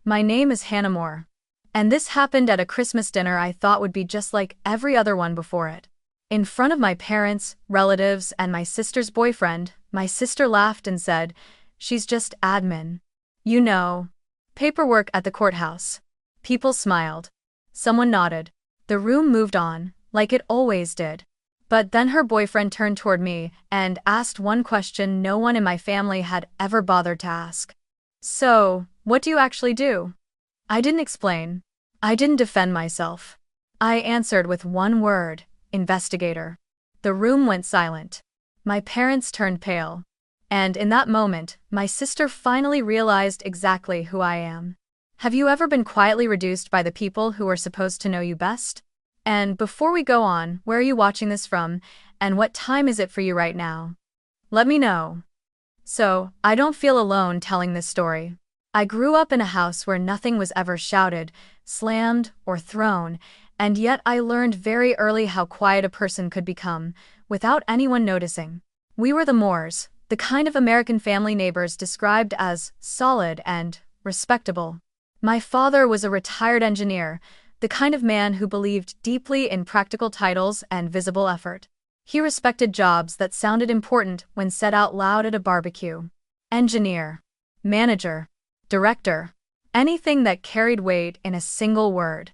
My name is Hannah Moore. And this happened at a Christmas dinner I thought would be just like every other one before it. In front of my parents, relatives, and my sister's boyfriend, my sister laughed and said, "She's just admin. You know, paperwork at the courthouse." People smiled. Someone nodded. The room moved on, like it always did. But then her boyfriend turned toward me and asked one question no one in my family had ever bothered to ask. "So, what do you actually do?" I didn't explain. I didn't defend myself. I answered with one word: investigator. The room went silent. My parents turned pale. And in that moment, my sister finally realized exactly who I am. Have you ever been quietly reduced by the people who are supposed to know you best? And before we go on, where are you watching this from, and what time is it for you right now? Let me know. So, I don't feel alone telling this story. I grew up in a house where nothing was ever shouted, slammed, or thrown, and yet I learned very early how quiet a person could become, without anyone noticing. We were the Moores, the kind of American family neighbors described as solid and respectable. My father was a retired engineer, the kind of man who believed deeply in practical titles and visible effort. He respected jobs that sounded important when said out loud at a barbecue. Engineer, manager, director, anything that carried weight in a single word.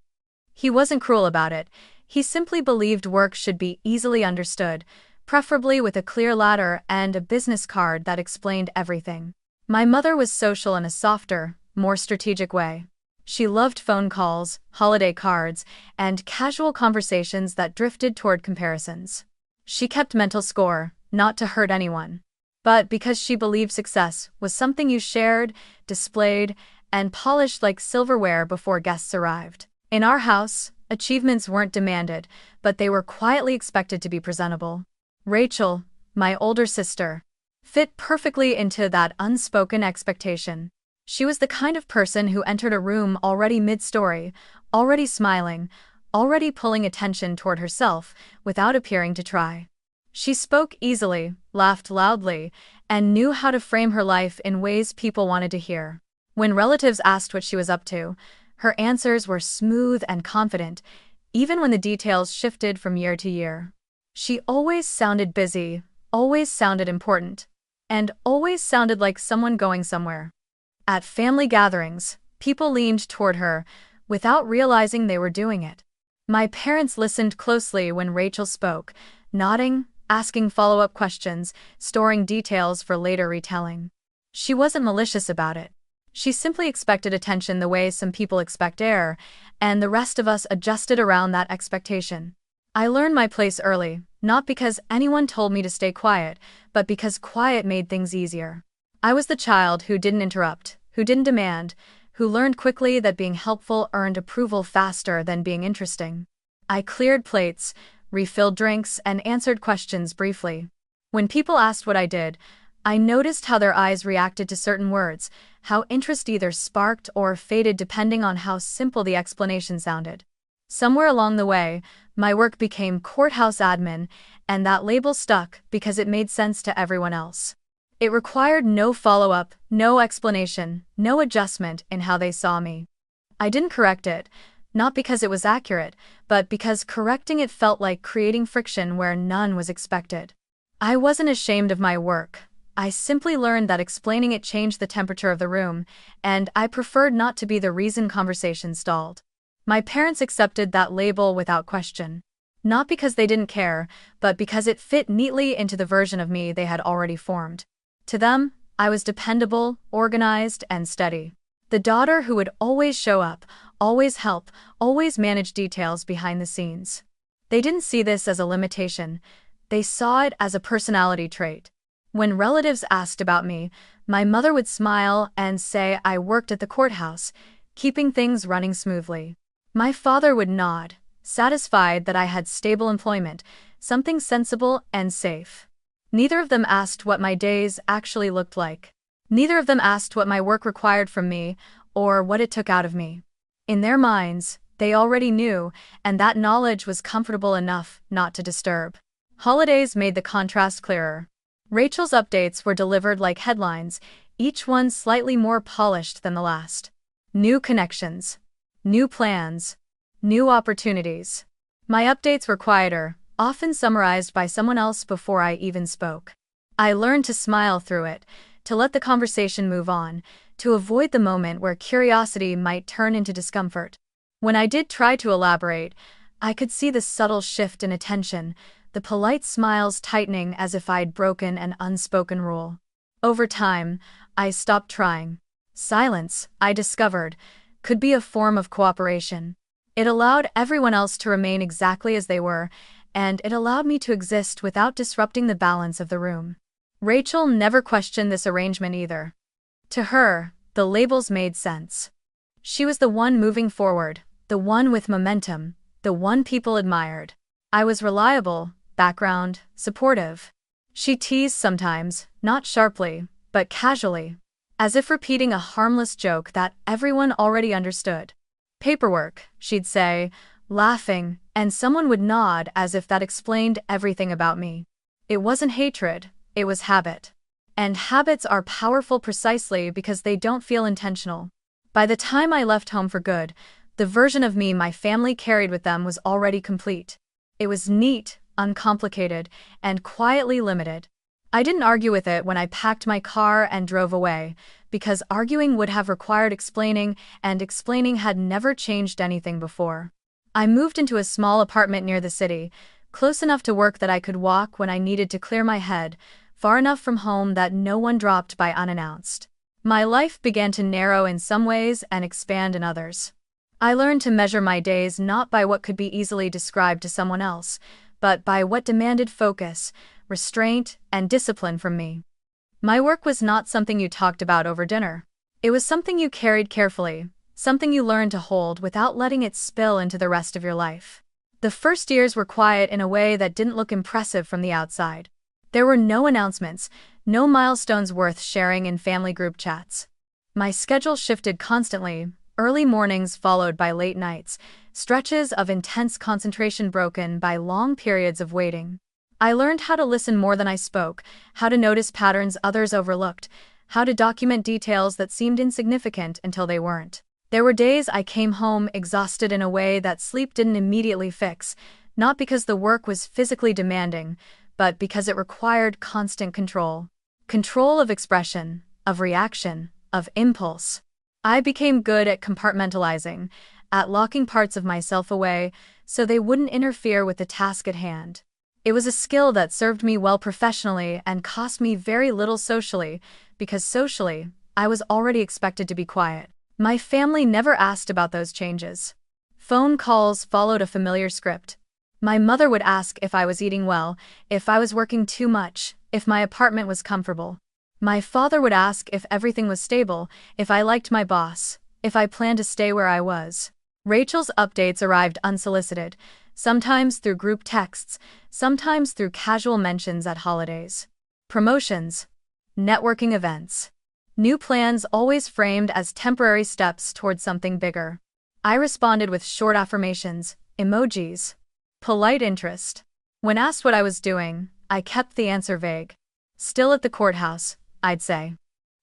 He wasn't cruel about it. He simply believed work should be easily understood, preferably with a clear ladder and a business card that explained everything. My mother was social in a softer, more strategic way. She loved phone calls, holiday cards, and casual conversations that drifted toward comparisons. She kept mental score, not to hurt anyone, but because she believed success was something you shared, displayed, and polished like silverware before guests arrived. In our house, achievements weren't demanded, but they were quietly expected to be presentable. Rachel, my older sister, fit perfectly into that unspoken expectation. She was the kind of person who entered a room already mid-story, already smiling, already pulling attention toward herself, without appearing to try. She spoke easily, laughed loudly, and knew how to frame her life in ways people wanted to hear. When relatives asked what she was up to, her answers were smooth and confident, even when the details shifted from year to year. She always sounded busy, always sounded important, and always sounded like someone going somewhere. At family gatherings, people leaned toward her, without realizing they were doing it. My parents listened closely when Rachel spoke, nodding, asking follow-up questions, storing details for later retelling. She wasn't malicious about it. She simply expected attention the way some people expect air, and the rest of us adjusted around that expectation. I learned my place early, not because anyone told me to stay quiet, but because quiet made things easier. I was the child who didn't interrupt, who didn't demand, who learned quickly that being helpful earned approval faster than being interesting. I cleared plates, refilled drinks, and answered questions briefly. When people asked what I did, I noticed how their eyes reacted to certain words, how interest either sparked or faded depending on how simple the explanation sounded. Somewhere along the way, my work became courthouse admin, and that label stuck because it made sense to everyone else. It required no follow-up, no explanation, no adjustment in how they saw me. I didn't correct it, not because it was accurate, but because correcting it felt like creating friction where none was expected. I wasn't ashamed of my work. I simply learned that explaining it changed the temperature of the room, and I preferred not to be the reason conversation stalled. My parents accepted that label without question. Not because they didn't care, but because it fit neatly into the version of me they had already formed. To them, I was dependable, organized, and steady. The daughter who would always show up, always help, always manage details behind the scenes. They didn't see this as a limitation. They saw it as a personality trait. When relatives asked about me, my mother would smile and say I worked at the courthouse, keeping things running smoothly. My father would nod, satisfied that I had stable employment, something sensible and safe. Neither of them asked what my days actually looked like. Neither of them asked what my work required from me, or what it took out of me. In their minds, they already knew, and that knowledge was comfortable enough not to disturb. Holidays made the contrast clearer. Rachel's updates were delivered like headlines, each one slightly more polished than the last. New connections. New plans. New opportunities. My updates were quieter, often summarized by someone else before I even spoke. I learned to smile through it, to let the conversation move on, to avoid the moment where curiosity might turn into discomfort. When I did try to elaborate, I could see the subtle shift in attention, the polite smiles tightening as if I'd broken an unspoken rule. Over time, I stopped trying. Silence, I discovered, could be a form of cooperation. It allowed everyone else to remain exactly as they were, and it allowed me to exist without disrupting the balance of the room. Rachel never questioned this arrangement either. To her, the labels made sense. She was the one moving forward, the one with momentum, the one people admired. I was reliable, background, supportive. She teased sometimes, not sharply, but casually, as if repeating a harmless joke that everyone already understood. Paperwork, she'd say, laughing, and someone would nod as if that explained everything about me. It wasn't hatred, it was habit. And habits are powerful precisely because they don't feel intentional. By the time I left home for good, the version of me my family carried with them was already complete. It was neat, uncomplicated, and quietly limited. I didn't argue with it when I packed my car and drove away, because arguing would have required explaining, and explaining had never changed anything before. I moved into a small apartment near the city, close enough to work that I could walk when I needed to clear my head, far enough from home that no one dropped by unannounced. My life began to narrow in some ways and expand in others. I learned to measure my days not by what could be easily described to someone else, but by what demanded focus, restraint, and discipline from me. My work was not something you talked about over dinner. It was something you carried carefully, something you learned to hold without letting it spill into the rest of your life. The first years were quiet in a way that didn't look impressive from the outside. There were no announcements, no milestones worth sharing in family group chats. My schedule shifted constantly, early mornings followed by late nights, stretches of intense concentration broken by long periods of waiting. I learned how to listen more than I spoke, how to notice patterns others overlooked, how to document details that seemed insignificant until they weren't. There were days I came home exhausted in a way that sleep didn't immediately fix, not because the work was physically demanding, but because it required constant control. Control of expression, of reaction, of impulse. I became good at compartmentalizing, at locking parts of myself away so they wouldn't interfere with the task at hand. It was a skill that served me well professionally and cost me very little socially, because socially, I was already expected to be quiet. My family never asked about those changes. Phone calls followed a familiar script. My mother would ask if I was eating well, if I was working too much, if my apartment was comfortable. My father would ask if everything was stable, if I liked my boss, if I planned to stay where I was. Rachel's updates arrived unsolicited, sometimes through group texts, sometimes through casual mentions at holidays. Promotions. Networking events. New plans always framed as temporary steps towards something bigger. I responded with short affirmations, emojis. Polite interest. When asked what I was doing, I kept the answer vague. Still at the courthouse, I'd say.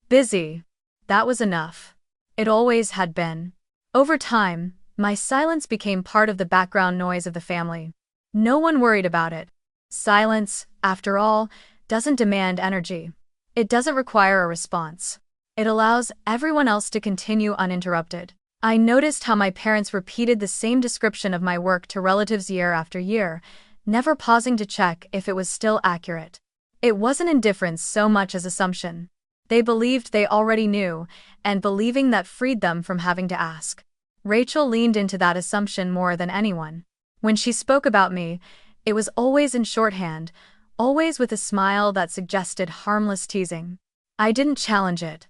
Busy. That was enough. It always had been. Over time, my silence became part of the background noise of the family. No one worried about it. Silence, after all, doesn't demand energy. It doesn't require a response. It allows everyone else to continue uninterrupted. I noticed how my parents repeated the same description of my work to relatives year after year, never pausing to check if it was still accurate. It wasn't indifference so much as assumption. They believed they already knew, and believing that freed them from having to ask. Rachel leaned into that assumption more than anyone. When she spoke about me, it was always in shorthand, always with a smile that suggested harmless teasing. I didn't challenge it.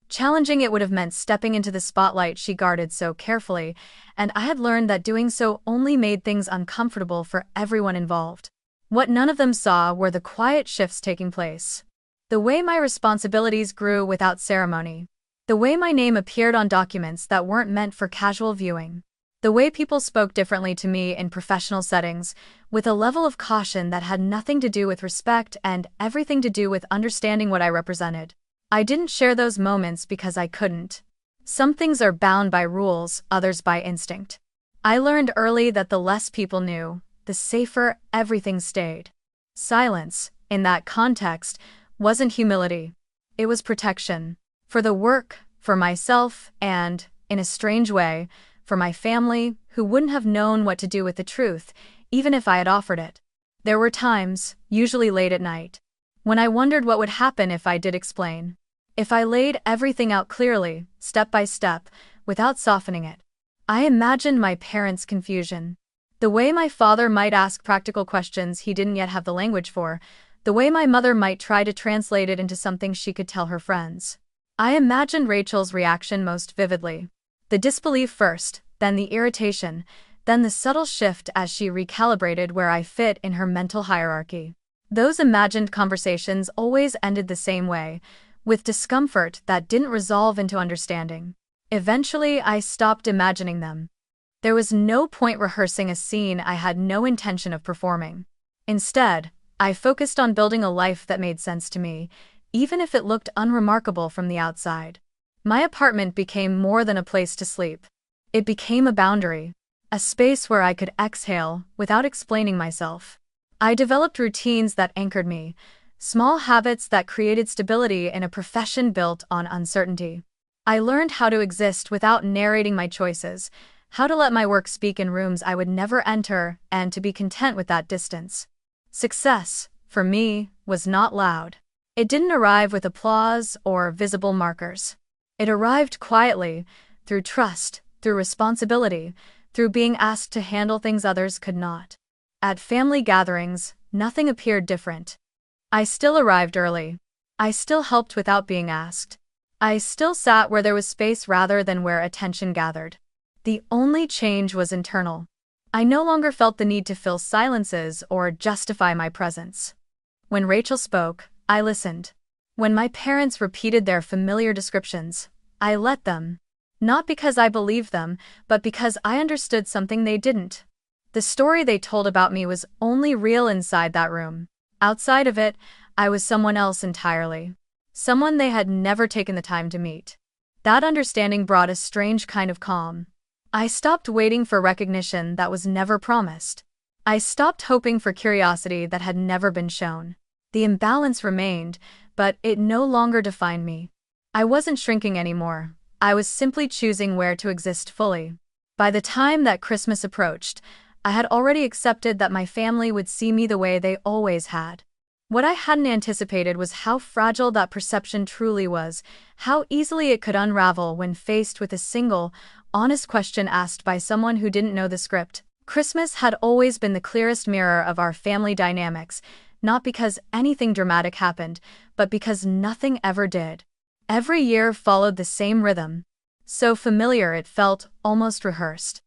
Challenging it would have meant stepping into the spotlight she guarded so carefully, and I had learned that doing so only made things uncomfortable for everyone involved. What none of them saw were the quiet shifts taking place. The way my responsibilities grew without ceremony. The way my name appeared on documents that weren't meant for casual viewing. The way people spoke differently to me in professional settings, with a level of caution that had nothing to do with respect and everything to do with understanding what I represented. I didn't share those moments because I couldn't. Some things are bound by rules, others by instinct. I learned early that the less people knew, the safer everything stayed. Silence, in that context, wasn't humility. It was protection. For the work, for myself, and, in a strange way, for my family, who wouldn't have known what to do with the truth, even if I had offered it. There were times, usually late at night, when I wondered what would happen if I did explain. If I laid everything out clearly, step by step, without softening it. I imagined my parents' confusion. The way my father might ask practical questions he didn't yet have the language for, the way my mother might try to translate it into something she could tell her friends. I imagined Rachel's reaction most vividly. The disbelief first, then the irritation, then the subtle shift as she recalibrated where I fit in her mental hierarchy. Those imagined conversations always ended the same way, with discomfort that didn't resolve into understanding. Eventually, I stopped imagining them. There was no point rehearsing a scene I had no intention of performing. Instead, I focused on building a life that made sense to me, even if it looked unremarkable from the outside. My apartment became more than a place to sleep. It became a boundary, a space where I could exhale without explaining myself. I developed routines that anchored me, small habits that created stability in a profession built on uncertainty. I learned how to exist without narrating my choices, how to let my work speak in rooms I would never enter, and to be content with that distance. Success, for me, was not loud. It didn't arrive with applause or visible markers. It arrived quietly, through trust, through responsibility, through being asked to handle things others could not. At family gatherings, nothing appeared different. I still arrived early. I still helped without being asked. I still sat where there was space rather than where attention gathered. The only change was internal. I no longer felt the need to fill silences or justify my presence. When Rachel spoke, I listened. When my parents repeated their familiar descriptions, I let them. Not because I believed them, but because I understood something they didn't. The story they told about me was only real inside that room. Outside of it, I was someone else entirely. Someone they had never taken the time to meet. That understanding brought a strange kind of calm. I stopped waiting for recognition that was never promised. I stopped hoping for curiosity that had never been shown. The imbalance remained, but it no longer defined me. I wasn't shrinking anymore. I was simply choosing where to exist fully. By the time that Christmas approached, I had already accepted that my family would see me the way they always had. What I hadn't anticipated was how fragile that perception truly was, how easily it could unravel when faced with a single, honest question asked by someone who didn't know the script. Christmas had always been the clearest mirror of our family dynamics, not because anything dramatic happened, but because nothing ever did. Every year followed the same rhythm. So familiar it felt almost rehearsed.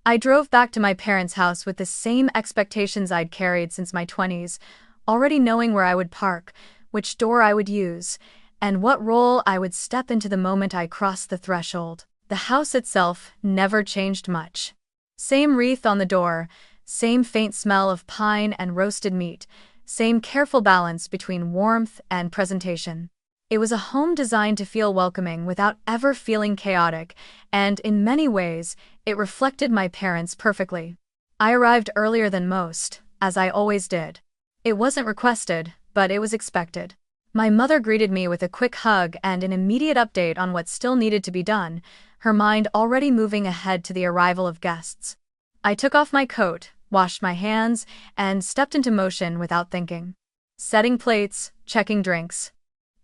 I drove back to my parents' house with the same expectations I'd carried since my 20s, already knowing where I would park, which door I would use, and what role I would step into the moment I crossed the threshold. The house itself never changed much. Same wreath on the door, same faint smell of pine and roasted meat, same careful balance between warmth and presentation. It was a home designed to feel welcoming without ever feeling chaotic, and in many ways, it reflected my parents perfectly. I arrived earlier than most, as I always did. It wasn't requested, but it was expected. My mother greeted me with a quick hug and an immediate update on what still needed to be done, her mind already moving ahead to the arrival of guests. I took off my coat, washed my hands, and stepped into motion without thinking. Setting plates, checking drinks,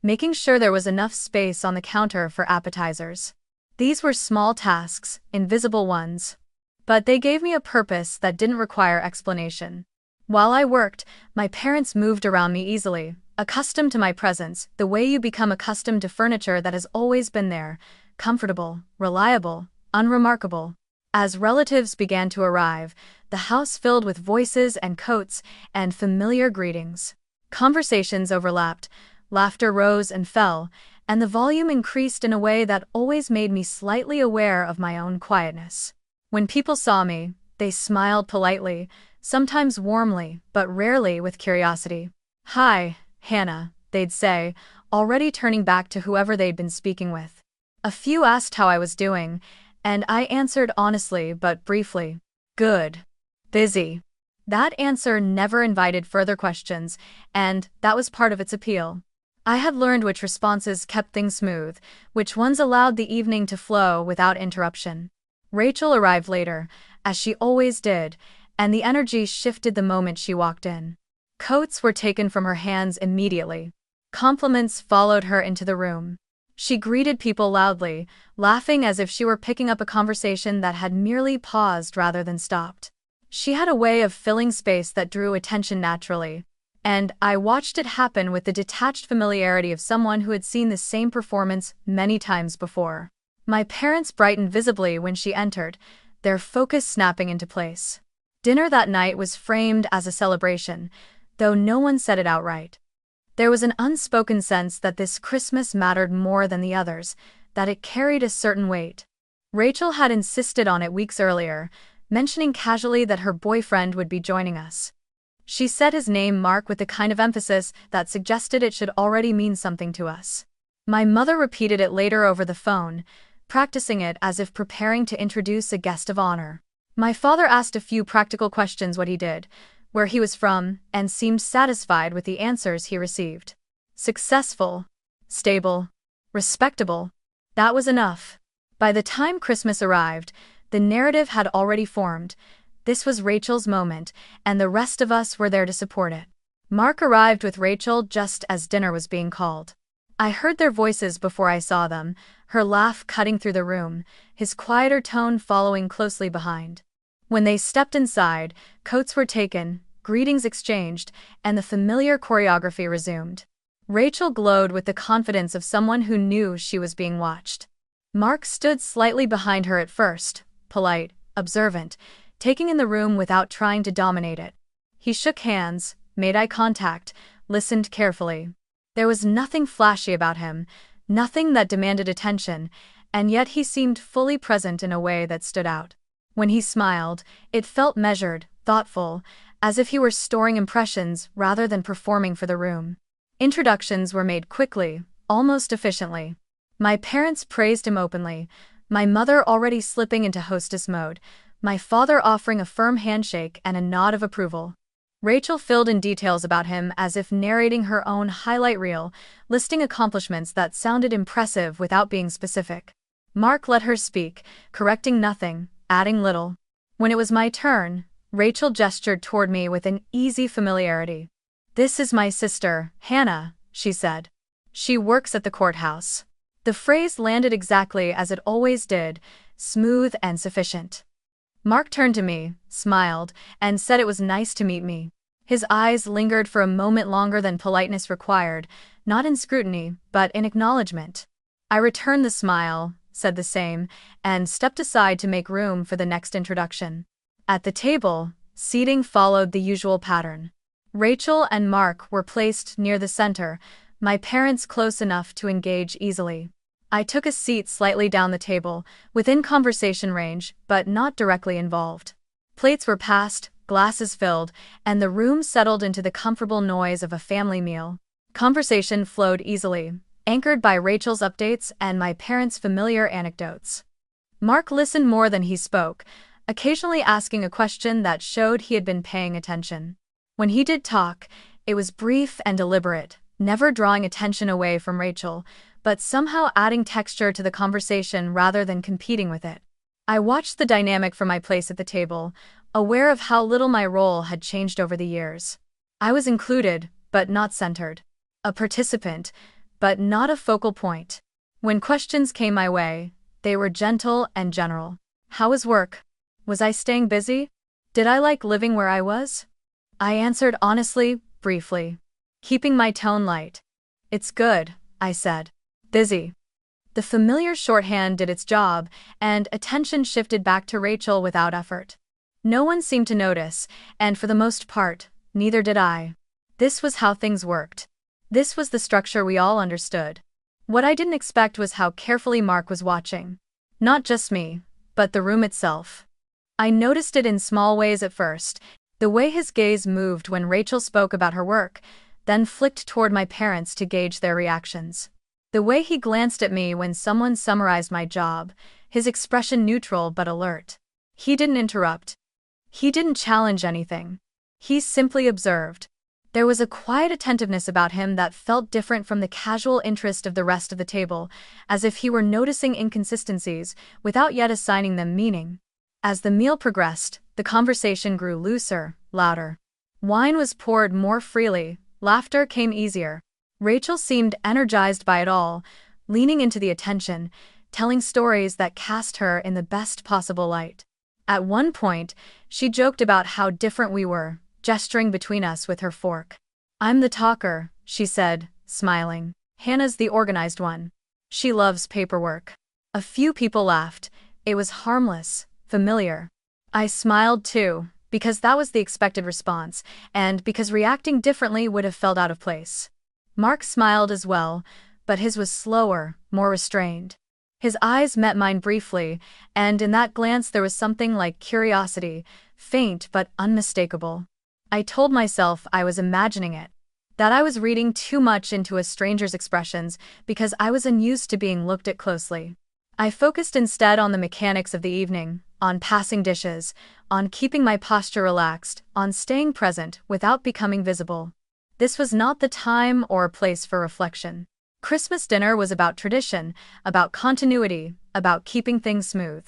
making sure there was enough space on the counter for appetizers. These were small tasks, invisible ones. But they gave me a purpose that didn't require explanation. While I worked, my parents moved around me easily, accustomed to my presence, the way you become accustomed to furniture that has always been there, comfortable, reliable, unremarkable. As relatives began to arrive, the house filled with voices and coats and familiar greetings. Conversations overlapped, laughter rose and fell, and the volume increased in a way that always made me slightly aware of my own quietness. When people saw me, they smiled politely, sometimes warmly, but rarely with curiosity. "Hi, Hannah," they'd say, already turning back to whoever they'd been speaking with. A few asked how I was doing, and I answered honestly but briefly. Good. Busy. That answer never invited further questions, and that was part of its appeal. I had learned which responses kept things smooth, which ones allowed the evening to flow without interruption. Rachel arrived later, as she always did, and the energy shifted the moment she walked in. Coats were taken from her hands immediately. Compliments followed her into the room. She greeted people loudly, laughing as if she were picking up a conversation that had merely paused rather than stopped. She had a way of filling space that drew attention naturally, and I watched it happen with the detached familiarity of someone who had seen the same performance many times before. My parents brightened visibly when she entered, their focus snapping into place. Dinner that night was framed as a celebration, though no one said it outright. There was an unspoken sense that this Christmas mattered more than the others, that it carried a certain weight. Rachel had insisted on it weeks earlier, mentioning casually that her boyfriend would be joining us. She said his name Mark with the kind of emphasis that suggested it should already mean something to us. My mother repeated it later over the phone, practicing it as if preparing to introduce a guest of honor. My father asked a few practical questions: what he did, where he was from, and seemed satisfied with the answers he received. Successful, stable, respectable. That was enough. By the time Christmas arrived, the narrative had already formed. This was Rachel's moment, and the rest of us were there to support it. Mark arrived with Rachel just as dinner was being called. I heard their voices before I saw them, her laugh cutting through the room, his quieter tone following closely behind. When they stepped inside, coats were taken, greetings exchanged, and the familiar choreography resumed. Rachel glowed with the confidence of someone who knew she was being watched. Mark stood slightly behind her at first, polite, observant, taking in the room without trying to dominate it. He shook hands, made eye contact, listened carefully. There was nothing flashy about him, nothing that demanded attention, and yet he seemed fully present in a way that stood out. When he smiled, it felt measured, thoughtful, as if he were storing impressions rather than performing for the room. Introductions were made quickly, almost efficiently. My parents praised him openly, my mother already slipping into hostess mode, my father offering a firm handshake and a nod of approval. Rachel filled in details about him as if narrating her own highlight reel, listing accomplishments that sounded impressive without being specific. Mark let her speak, correcting nothing, adding little. When it was my turn, Rachel gestured toward me with an easy familiarity. "This is my sister, Hannah," she said. "She works at the courthouse." The phrase landed exactly as it always did, smooth and sufficient. Mark turned to me, smiled, and said it was nice to meet me. His eyes lingered for a moment longer than politeness required, not in scrutiny, but in acknowledgement. I returned the smile, said the same, and stepped aside to make room for the next introduction. At the table, seating followed the usual pattern. Rachel and Mark were placed near the center, my parents close enough to engage easily. I took a seat slightly down the table, within conversation range, but not directly involved. Plates were passed, glasses filled, and the room settled into the comfortable noise of a family meal. Conversation flowed easily, anchored by Rachel's updates and my parents' familiar anecdotes. Mark listened more than he spoke, occasionally asking a question that showed he had been paying attention. When he did talk, it was brief and deliberate, never drawing attention away from Rachel, but somehow adding texture to the conversation rather than competing with it. I watched the dynamic from my place at the table, aware of how little my role had changed over the years. I was included, but not centered. A participant, but not a focal point. When questions came my way, they were gentle and general. How was work? Was I staying busy? Did I like living where I was? I answered honestly, briefly, keeping my tone light. "It's good," I said. "Busy." The familiar shorthand did its job, and attention shifted back to Rachel without effort. No one seemed to notice, and for the most part, neither did I. This was how things worked. This was the structure we all understood. What I didn't expect was how carefully Mark was watching. Not just me, but the room itself. I noticed it in small ways at first, the way his gaze moved when Rachel spoke about her work, then flicked toward my parents to gauge their reactions. The way he glanced at me when someone summarized my job, his expression neutral but alert. He didn't interrupt. He didn't challenge anything. He simply observed. There was a quiet attentiveness about him that felt different from the casual interest of the rest of the table, as if he were noticing inconsistencies without yet assigning them meaning. As the meal progressed, the conversation grew looser, louder. Wine was poured more freely, laughter came easier. Rachel seemed energized by it all, leaning into the attention, telling stories that cast her in the best possible light. At one point, she joked about how different we were, gesturing between us with her fork. "I'm the talker," she said, smiling. "Hannah's the organized one. She loves paperwork." A few people laughed. It was harmless, familiar. I smiled too, because that was the expected response, and because reacting differently would have felt out of place. Mark smiled as well, but his was slower, more restrained. His eyes met mine briefly, and in that glance there was something like curiosity, faint but unmistakable. I told myself I was imagining it, that I was reading too much into a stranger's expressions because I was unused to being looked at closely. I focused instead on the mechanics of the evening, on passing dishes, on keeping my posture relaxed, on staying present without becoming visible. This was not the time or place for reflection. Christmas dinner was about tradition, about continuity, about keeping things smooth.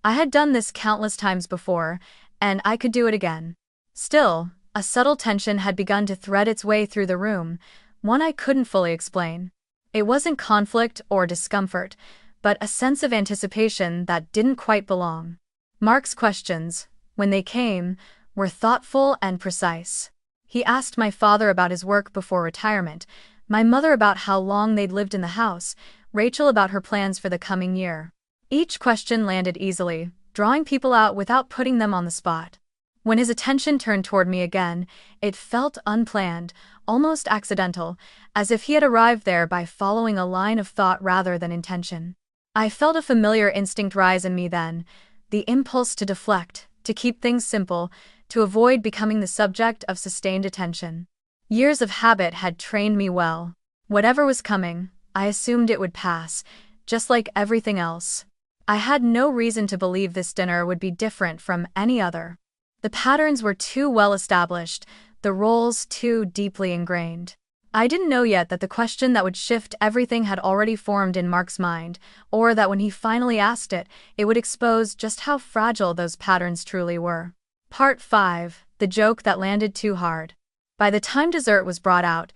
I had done this countless times before, and I could do it again. Still, a subtle tension had begun to thread its way through the room, one I couldn't fully explain. It wasn't conflict or discomfort, but a sense of anticipation that didn't quite belong. Mark's questions, when they came, were thoughtful and precise. He asked my father about his work before retirement, my mother about how long they'd lived in the house, Rachel about her plans for the coming year. Each question landed easily, drawing people out without putting them on the spot. When his attention turned toward me again, it felt unplanned, almost accidental, as if he had arrived there by following a line of thought rather than intention. I felt a familiar instinct rise in me then, the impulse to deflect, to keep things simple, to avoid becoming the subject of sustained attention. Years of habit had trained me well. Whatever was coming, I assumed it would pass, just like everything else. I had no reason to believe this dinner would be different from any other. The patterns were too well established, the roles too deeply ingrained. I didn't know yet that the question that would shift everything had already formed in Mark's mind, or that when he finally asked it, it would expose just how fragile those patterns truly were. Part 5. The joke that landed too hard. By the time dessert was brought out,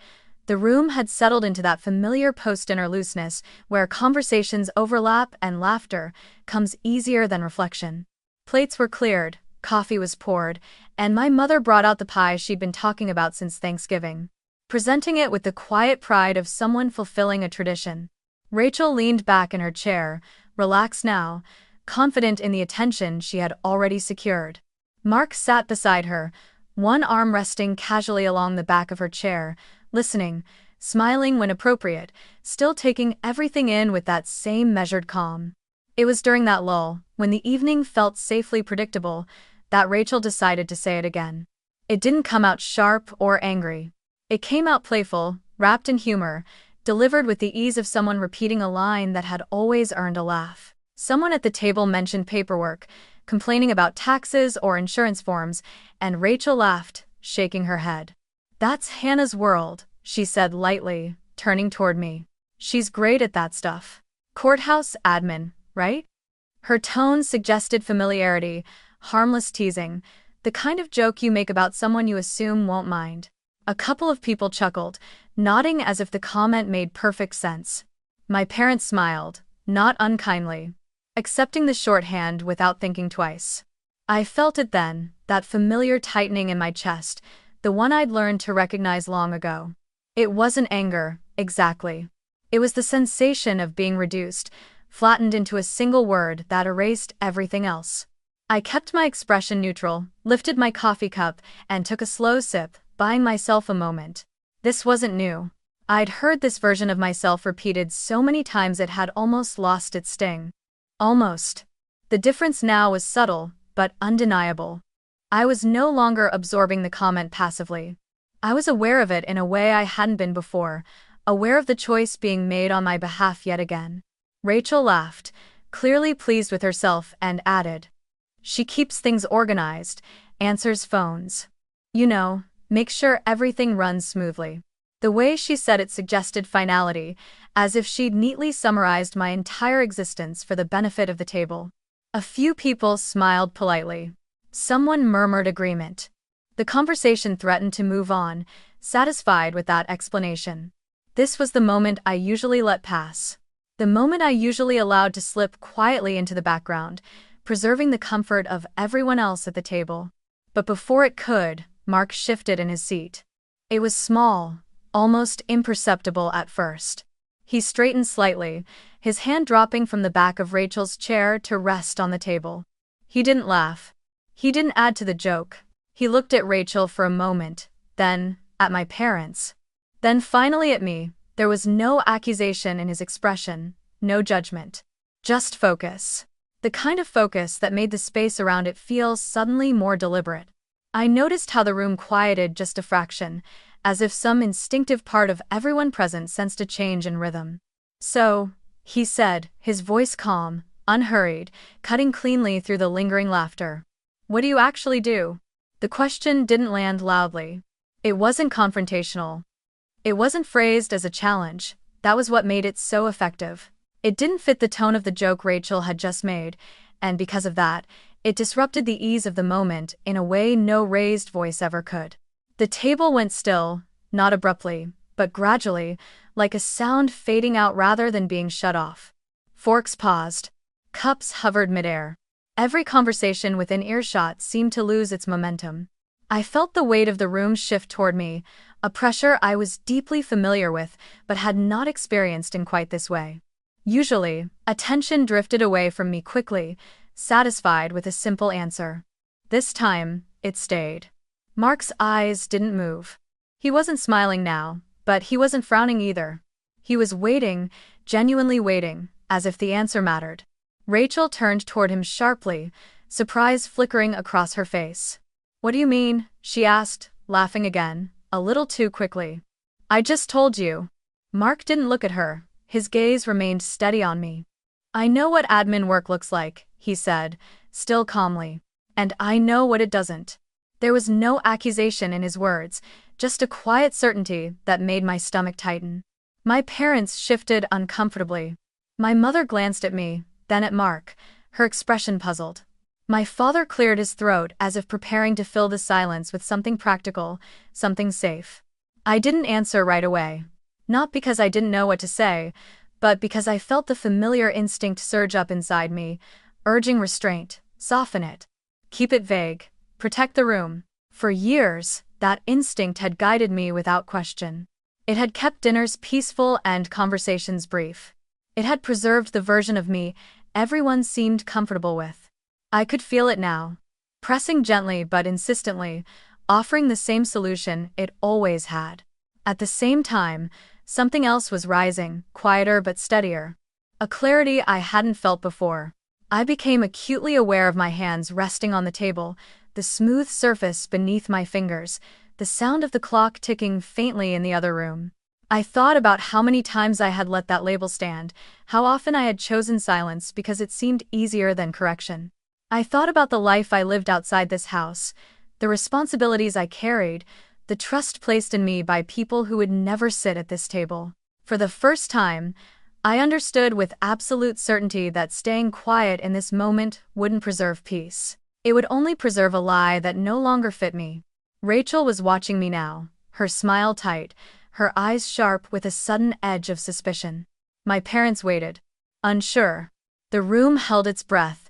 the room had settled into that familiar post-dinner looseness where conversations overlap and laughter comes easier than reflection. Plates were cleared, coffee was poured, and my mother brought out the pie she'd been talking about since Thanksgiving, presenting it with the quiet pride of someone fulfilling a tradition. Rachel leaned back in her chair, relaxed now, confident in the attention she had already secured. Mark sat beside her, one arm resting casually along the back of her chair, listening, smiling when appropriate, still taking everything in with that same measured calm. It was during that lull, when the evening felt safely predictable, that Rachel decided to say it again. It didn't come out sharp or angry. It came out playful, wrapped in humor, delivered with the ease of someone repeating a line that had always earned a laugh. Someone at the table mentioned paperwork, complaining about taxes or insurance forms, and Rachel laughed, shaking her head. "That's Hannah's world," she said lightly, turning toward me. "She's great at that stuff. Courthouse admin, right?" Her tone suggested familiarity, harmless teasing, the kind of joke you make about someone you assume won't mind. A couple of people chuckled, nodding as if the comment made perfect sense. My parents smiled, not unkindly, accepting the shorthand without thinking twice. I felt it then, that familiar tightening in my chest, the one I'd learned to recognize long ago. It wasn't anger, exactly. It was the sensation of being reduced, flattened into a single word that erased everything else. I kept my expression neutral, lifted my coffee cup, and took a slow sip, buying myself a moment. This wasn't new. I'd heard this version of myself repeated so many times it had almost lost its sting. Almost. The difference now was subtle, but undeniable. I was no longer absorbing the comment passively. I was aware of it in a way I hadn't been before, aware of the choice being made on my behalf yet again. Rachel laughed, clearly pleased with herself, and added, "She keeps things organized, answers phones. You know, makes sure everything runs smoothly." The way she said it suggested finality, as if she'd neatly summarized my entire existence for the benefit of the table. A few people smiled politely. Someone murmured agreement. The conversation threatened to move on, satisfied with that explanation. This was the moment I usually let pass. The moment I usually allowed to slip quietly into the background, preserving the comfort of everyone else at the table. But before it could, Mark shifted in his seat. It was small, almost imperceptible at first. He straightened slightly, his hand dropping from the back of Rachel's chair to rest on the table. He didn't laugh. He didn't add to the joke. He looked at Rachel for a moment, then at my parents. Then finally at me. There was no accusation in his expression, no judgment. Just focus. The kind of focus that made the space around it feel suddenly more deliberate. I noticed how the room quieted just a fraction, as if some instinctive part of everyone present sensed a change in rhythm. "So," he said, his voice calm, unhurried, cutting cleanly through the lingering laughter. "What do you actually do?" The question didn't land loudly. It wasn't confrontational. It wasn't phrased as a challenge. That was what made it so effective. It didn't fit the tone of the joke Rachel had just made, and because of that, it disrupted the ease of the moment in a way no raised voice ever could. The table went still, not abruptly, but gradually, like a sound fading out rather than being shut off. Forks paused. Cups hovered midair. Every conversation within earshot seemed to lose its momentum. I felt the weight of the room shift toward me, a pressure I was deeply familiar with but had not experienced in quite this way. Usually, attention drifted away from me quickly, satisfied with a simple answer. This time, it stayed. Mark's eyes didn't move. He wasn't smiling now, but he wasn't frowning either. He was waiting, genuinely waiting, as if the answer mattered. Rachel turned toward him sharply, surprise flickering across her face. "What do you mean?" she asked, laughing again, a little too quickly. "I just told you." Mark didn't look at her. His gaze remained steady on me. "I know what admin work looks like," he said, still calmly. "And I know what it doesn't." There was no accusation in his words, just a quiet certainty that made my stomach tighten. My parents shifted uncomfortably. My mother glanced at me, then at Mark, her expression puzzled. My father cleared his throat as if preparing to fill the silence with something practical, something safe. I didn't answer right away. Not because I didn't know what to say, but because I felt the familiar instinct surge up inside me, urging restraint, soften it. Keep it vague. Protect the room. For years, that instinct had guided me without question. It had kept dinners peaceful and conversations brief. It had preserved the version of me everyone seemed comfortable with. I could feel it now, pressing gently but insistently, offering the same solution it always had. At the same time, something else was rising, quieter but steadier. A clarity I hadn't felt before. I became acutely aware of my hands resting on the table, the smooth surface beneath my fingers, the sound of the clock ticking faintly in the other room. I thought about how many times I had let that label stand, how often I had chosen silence because it seemed easier than correction. I thought about the life I lived outside this house, the responsibilities I carried, the trust placed in me by people who would never sit at this table. For the first time, I understood with absolute certainty that staying quiet in this moment wouldn't preserve peace. It would only preserve a lie that no longer fit me. Rachel was watching me now, her smile tight, her eyes sharp with a sudden edge of suspicion. My parents waited, unsure. The room held its breath,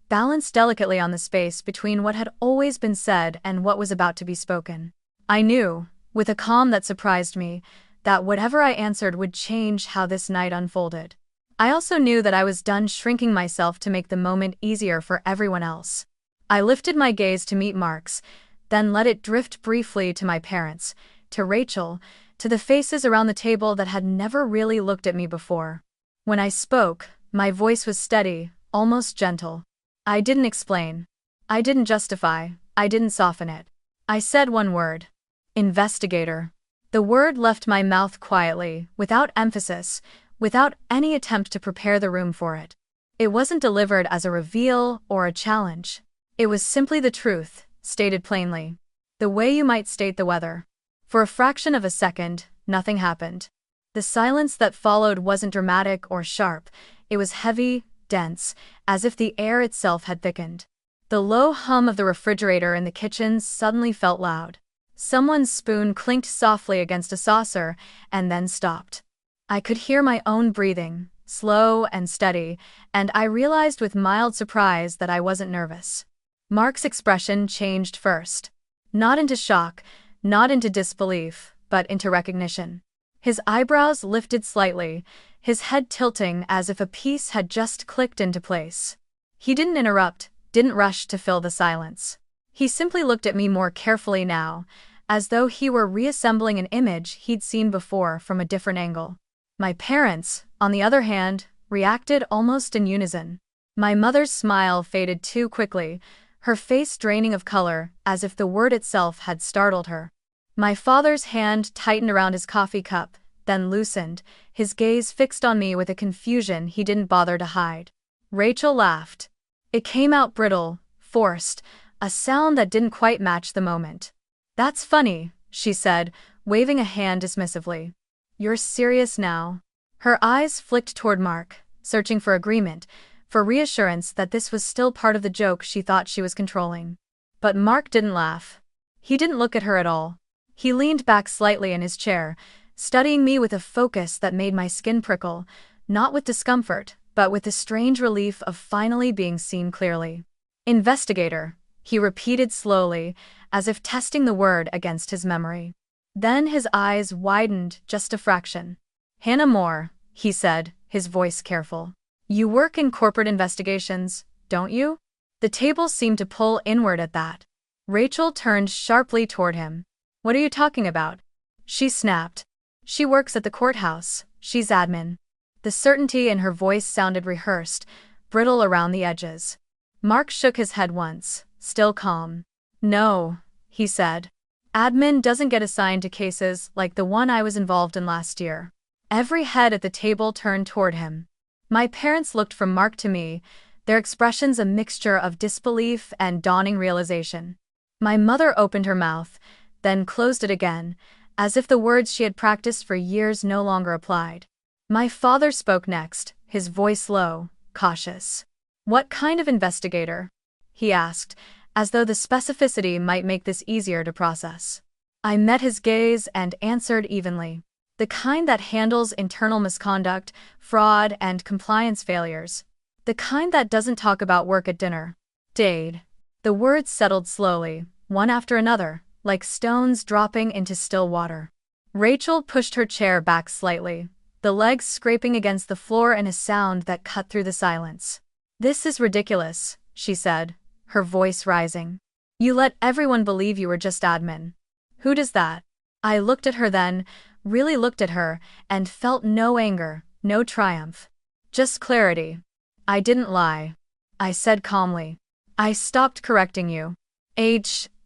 balanced delicately on the space between what had always been said and what was about to be spoken. I knew, with a calm that surprised me, that whatever I answered would change how this night unfolded. I also knew that I was done shrinking myself to make the moment easier for everyone else. I lifted my gaze to meet Mark's, then let it drift briefly to my parents, to Rachel, to the faces around the table that had never really looked at me before. When I spoke, my voice was steady, almost gentle. I didn't explain. I didn't justify. I didn't soften it. I said one word. Investigator. The word left my mouth quietly, without emphasis, without any attempt to prepare the room for it. It wasn't delivered as a reveal or a challenge. It was simply the truth, stated plainly. The way you might state the weather. For a fraction of a second, nothing happened. The silence that followed wasn't dramatic or sharp. It was heavy, dense, as if the air itself had thickened. The low hum of the refrigerator in the kitchen suddenly felt loud. Someone's spoon clinked softly against a saucer and then stopped. I could hear my own breathing, slow and steady, and I realized with mild surprise that I wasn't nervous. Mark's expression changed first. Not into shock, not into disbelief, but into recognition. His eyebrows lifted slightly, his head tilting as if a piece had just clicked into place. He didn't interrupt, didn't rush to fill the silence. He simply looked at me more carefully now, as though he were reassembling an image he'd seen before from a different angle. My parents, on the other hand, reacted almost in unison. My mother's smile faded too quickly, her face draining of color as if the word itself had startled her. My father's hand tightened around his coffee cup, then loosened, his gaze fixed on me with a confusion he didn't bother to hide. Rachel laughed. It came out brittle, forced, a sound that didn't quite match the moment. "That's funny," she said, waving a hand dismissively. "You're serious now?" Her eyes flicked toward Mark, searching for agreement, for reassurance that this was still part of the joke she thought she was controlling. But Mark didn't laugh. He didn't look at her at all. He leaned back slightly in his chair, studying me with a focus that made my skin prickle, not with discomfort, but with the strange relief of finally being seen clearly. "Investigator," he repeated slowly, as if testing the word against his memory. Then his eyes widened just a fraction. "Hannah Moore," he said, his voice careful. "You work in corporate investigations, don't you?" The table seemed to pull inward at that. Rachel turned sharply toward him. "What are you talking about?" She snapped. "She works at the courthouse, she's admin." The certainty in her voice sounded rehearsed, brittle around the edges. Mark shook his head once, still calm. "No," he said. "Admin doesn't get assigned to cases like the one I was involved in last year." Every head at the table turned toward him. My parents looked from Mark to me, their expressions a mixture of disbelief and dawning realization. My mother opened her mouth, then closed it again, as if the words she had practiced for years no longer applied. My father spoke next, his voice low, cautious. "What kind of investigator?" he asked, as though the specificity might make this easier to process. I met his gaze and answered evenly. "The kind that handles internal misconduct, fraud, and compliance failures. The kind that doesn't talk about work at dinner." "Dade." The words settled slowly, one after another, like stones dropping into still water. Rachel pushed her chair back slightly, the legs scraping against the floor in a sound that cut through the silence. "This is ridiculous," she said, her voice rising. "You let everyone believe you were just admin. Who does that?" I looked at her then, really looked at her, and felt no anger, no triumph. Just clarity. "I didn't lie," I said calmly. "I stopped correcting you.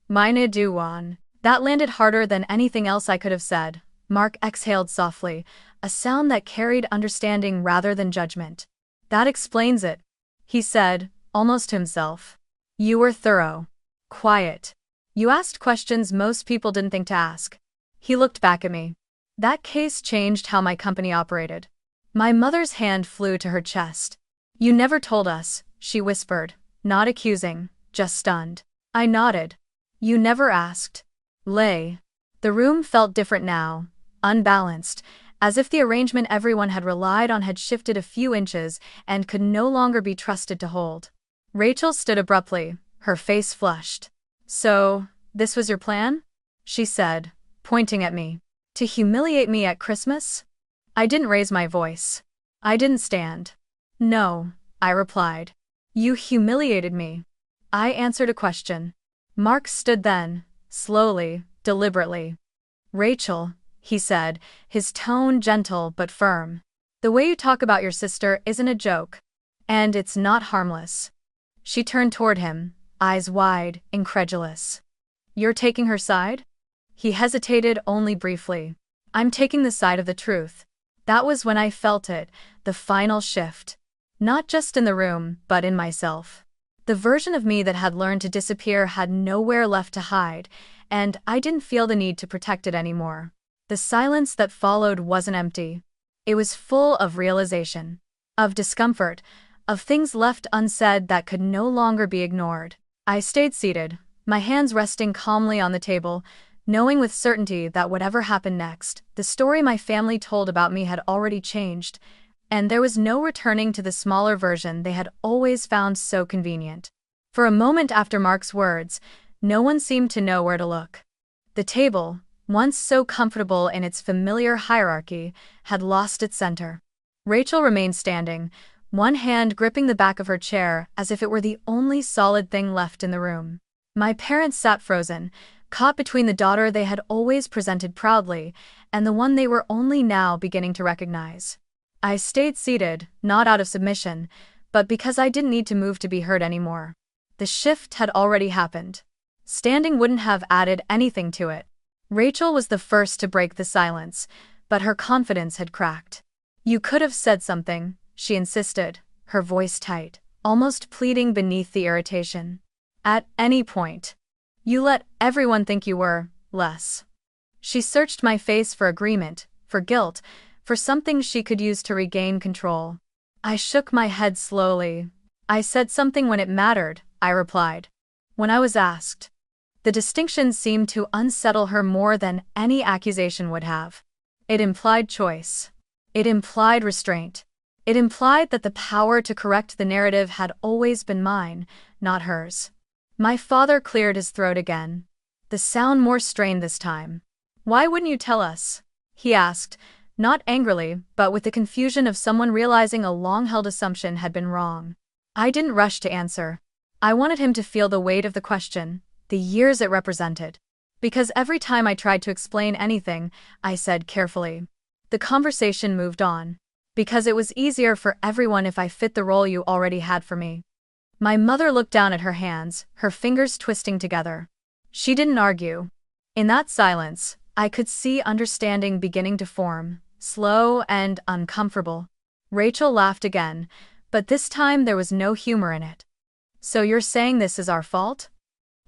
Meine du one." That landed harder than anything else I could have said. Mark exhaled softly, a sound that carried understanding rather than judgment. "That explains it," he said, almost to himself. "You were thorough. Quiet. You asked questions most people didn't think to ask." He looked back at me. "That case changed how my company operated." My mother's hand flew to her chest. "You never told us," she whispered, not accusing, just stunned. I nodded. "You never asked." Lay. The room felt different now, unbalanced, as if the arrangement everyone had relied on had shifted a few inches and could no longer be trusted to hold. Rachel stood abruptly, her face flushed. "So, this was your plan?" she said, pointing at me. "To humiliate me at Christmas?" I didn't raise my voice. I didn't stand. "No," I replied. "You humiliated me." I answered a question. Mark stood then, slowly, deliberately. "Rachel," he said, his tone gentle but firm. "The way you talk about your sister isn't a joke. And it's not harmless." She turned toward him, eyes wide, incredulous. "You're taking her side?" He hesitated only briefly. I'm taking the side of the truth. That was when I felt it, the final shift. Not just in the room, but in myself. The version of me that had learned to disappear had nowhere left to hide, and I didn't feel the need to protect it anymore. The silence that followed wasn't empty. It was full of realization, of discomfort, of things left unsaid that could no longer be ignored. I stayed seated, my hands resting calmly on the table, knowing with certainty that whatever happened next, the story my family told about me had already changed, and there was no returning to the smaller version they had always found so convenient. For a moment after Mark's words, no one seemed to know where to look. The table, once so comfortable in its familiar hierarchy, had lost its center. Rachel remained standing, one hand gripping the back of her chair as if it were the only solid thing left in the room. My parents sat frozen, caught between the daughter they had always presented proudly and the one they were only now beginning to recognize. I stayed seated, not out of submission, but because I didn't need to move to be heard anymore. The shift had already happened. Standing wouldn't have added anything to it. Rachel was the first to break the silence, but her confidence had cracked. You could have said something, she insisted, her voice tight, almost pleading beneath the irritation. At any point. You let everyone think you were less. She searched my face for agreement, for guilt, for something she could use to regain control. I shook my head slowly. I said something when it mattered, I replied. When I was asked. The distinction seemed to unsettle her more than any accusation would have. It implied choice. It implied restraint. It implied that the power to correct the narrative had always been mine, not hers. My father cleared his throat again, the sound more strained this time. Why wouldn't you tell us? He asked, not angrily, but with the confusion of someone realizing a long-held assumption had been wrong. I didn't rush to answer. I wanted him to feel the weight of the question, the years it represented. Because every time I tried to explain anything, I said carefully. The conversation moved on. Because it was easier for everyone if I fit the role you already had for me. My mother looked down at her hands, her fingers twisting together. She didn't argue. In that silence, I could see understanding beginning to form, slow and uncomfortable. Rachel laughed again, but this time there was no humor in it. So you're saying this is our fault?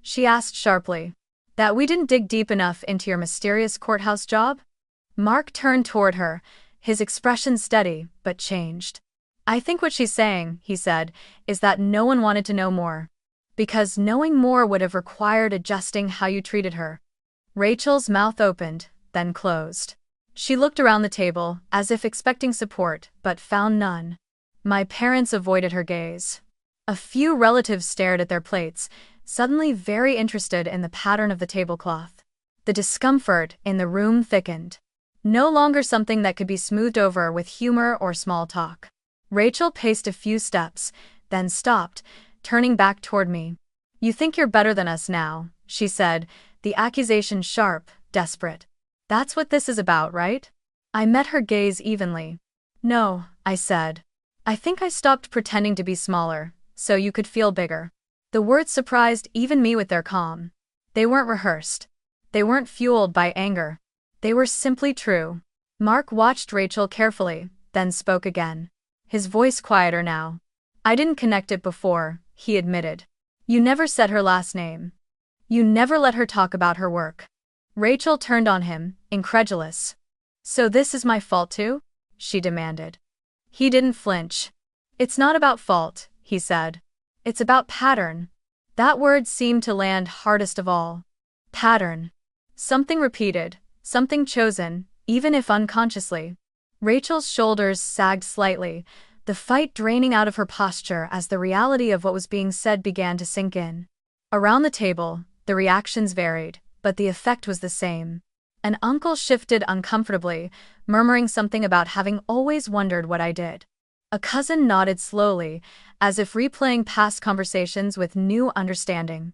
She asked sharply. That we didn't dig deep enough into your mysterious courthouse job? Mark turned toward her, his expression steady, but changed. I think what she's saying, he said, is that no one wanted to know more. Because knowing more would have required adjusting how you treated her. Rachel's mouth opened, then closed. She looked around the table, as if expecting support, but found none. My parents avoided her gaze. A few relatives stared at their plates, suddenly very interested in the pattern of the tablecloth. The discomfort in the room thickened. No longer something that could be smoothed over with humor or small talk. Rachel paced a few steps, then stopped, turning back toward me. You think you're better than us now, she said, the accusation sharp, desperate. That's what this is about, right? I met her gaze evenly. No, I said. I think I stopped pretending to be smaller, so you could feel bigger. The words surprised even me with their calm. They weren't rehearsed. They weren't fueled by anger. They were simply true. Mark watched Rachel carefully, then spoke again. His voice quieter now. I didn't connect it before, he admitted. You never said her last name. You never let her talk about her work. Rachel turned on him, incredulous. So this is my fault too? She demanded. He didn't flinch. It's not about fault, he said. It's about pattern. That word seemed to land hardest of all. Pattern. Something repeated, something chosen, even if unconsciously. Rachel's shoulders sagged slightly, the fight draining out of her posture as the reality of what was being said began to sink in. Around the table, the reactions varied, but the effect was the same. An uncle shifted uncomfortably, murmuring something about having always wondered what I did. A cousin nodded slowly, as if replaying past conversations with new understanding.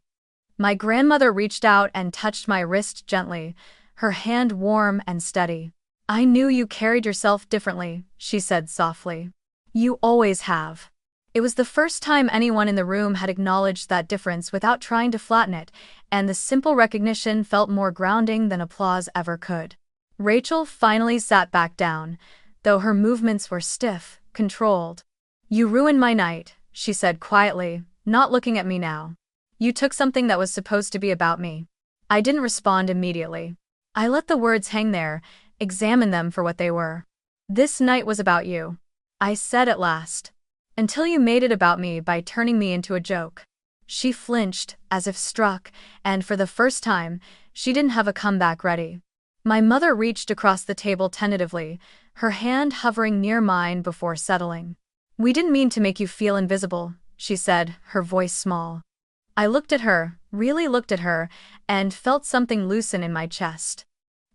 My grandmother reached out and touched my wrist gently, her hand warm and steady. I knew you carried yourself differently, she said softly. You always have. It was the first time anyone in the room had acknowledged that difference without trying to flatten it, and the simple recognition felt more grounding than applause ever could. Rachel finally sat back down, though her movements were stiff, controlled. "You ruined my night," she said quietly, not looking at me now. "You took something that was supposed to be about me." I didn't respond immediately. I let the words hang there, examine them for what they were. "This night was about you," I said at last. "Until you made it about me by turning me into a joke." She flinched, as if struck, and for the first time, she didn't have a comeback ready. My mother reached across the table tentatively, her hand hovering near mine before settling. "We didn't mean to make you feel invisible," she said, her voice small. I looked at her, really looked at her, and felt something loosen in my chest.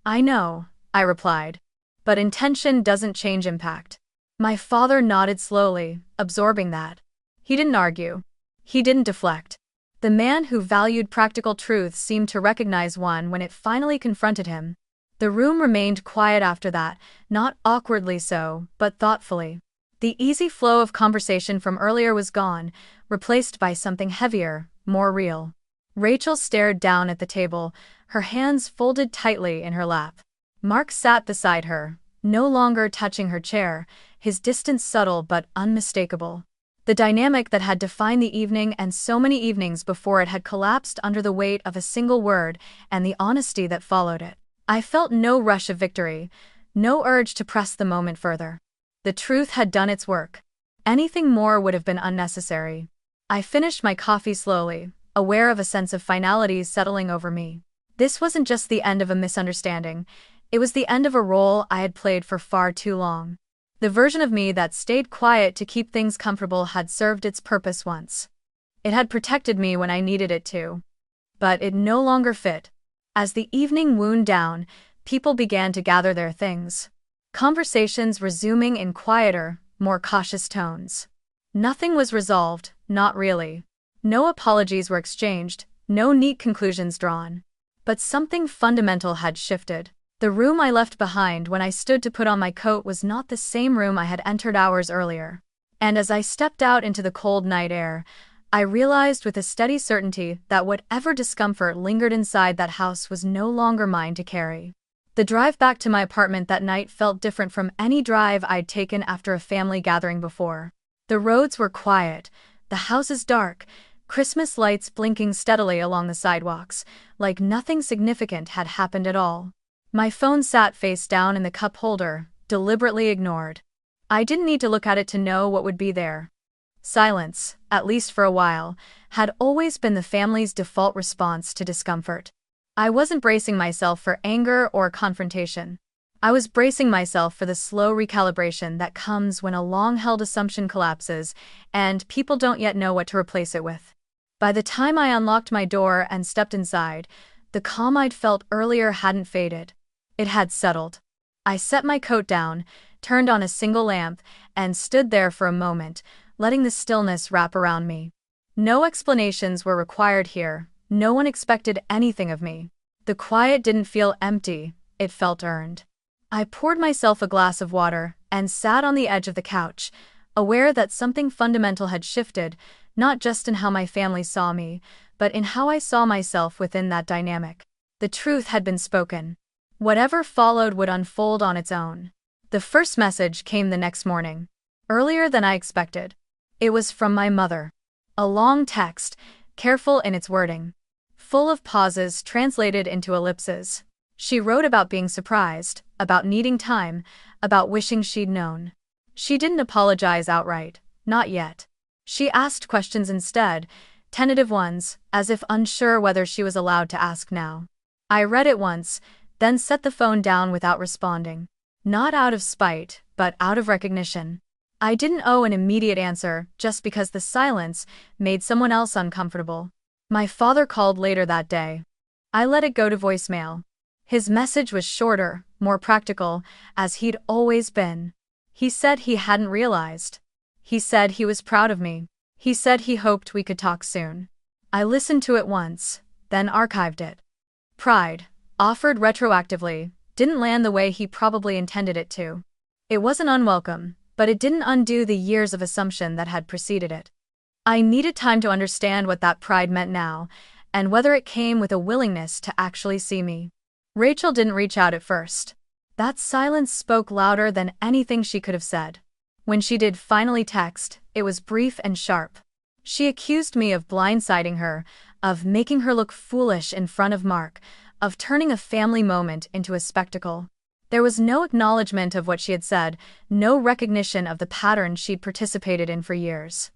"I know," I replied. "But intention doesn't change impact." My father nodded slowly, absorbing that. He didn't argue. He didn't deflect. The man who valued practical truth seemed to recognize one when it finally confronted him. The room remained quiet after that, not awkwardly so, but thoughtfully. The easy flow of conversation from earlier was gone, replaced by something heavier, more real. Rachel stared down at the table, her hands folded tightly in her lap. Mark sat beside her, no longer touching her chair, his distance subtle but unmistakable. The dynamic that had defined the evening and so many evenings before it had collapsed under the weight of a single word and the honesty that followed it. I felt no rush of victory, no urge to press the moment further. The truth had done its work. Anything more would have been unnecessary. I finished my coffee slowly, aware of a sense of finality settling over me. This wasn't just the end of a misunderstanding, it was the end of a role I had played for far too long. The version of me that stayed quiet to keep things comfortable had served its purpose once. It had protected me when I needed it to. But it no longer fit. As the evening wound down, people began to gather their things. Conversations resuming in quieter, more cautious tones. Nothing was resolved, not really. No apologies were exchanged, no neat conclusions drawn. But something fundamental had shifted. The room I left behind when I stood to put on my coat was not the same room I had entered hours earlier. And as I stepped out into the cold night air, I realized with a steady certainty that whatever discomfort lingered inside that house was no longer mine to carry. The drive back to my apartment that night felt different from any drive I'd taken after a family gathering before. The roads were quiet, the houses dark, Christmas lights blinking steadily along the sidewalks, like nothing significant had happened at all. My phone sat face down in the cup holder, deliberately ignored. I didn't need to look at it to know what would be there. Silence, at least for a while, had always been the family's default response to discomfort. I wasn't bracing myself for anger or confrontation. I was bracing myself for the slow recalibration that comes when a long-held assumption collapses and people don't yet know what to replace it with. By the time I unlocked my door and stepped inside, the calm I'd felt earlier hadn't faded. It had settled. I set my coat down, turned on a single lamp, and stood there for a moment, letting the stillness wrap around me. No explanations were required here, no one expected anything of me. The quiet didn't feel empty, it felt earned. I poured myself a glass of water and sat on the edge of the couch, aware that something fundamental had shifted, not just in how my family saw me, but in how I saw myself within that dynamic. The truth had been spoken. Whatever followed would unfold on its own. The first message came the next morning, earlier than I expected. It was from my mother. A long text, careful in its wording, full of pauses translated into ellipses. She wrote about being surprised, about needing time, about wishing she'd known. She didn't apologize outright, not yet. She asked questions instead, tentative ones, as if unsure whether she was allowed to ask now. I read it once, then set the phone down without responding. Not out of spite, but out of recognition. I didn't owe an immediate answer just because the silence made someone else uncomfortable. My father called later that day. I let it go to voicemail. His message was shorter, more practical, as he'd always been. He said he hadn't realized. He said he was proud of me. He said he hoped we could talk soon. I listened to it once, then archived it. Pride, offered retroactively, didn't land the way he probably intended it to. It wasn't unwelcome, but it didn't undo the years of assumption that had preceded it. I needed time to understand what that pride meant now, and whether it came with a willingness to actually see me. Rachel didn't reach out at first. That silence spoke louder than anything she could have said. When she did finally text, it was brief and sharp. She accused me of blindsiding her, of making her look foolish in front of Mark, of turning a family moment into a spectacle. There was no acknowledgement of what she had said, no recognition of the pattern she'd participated in for years.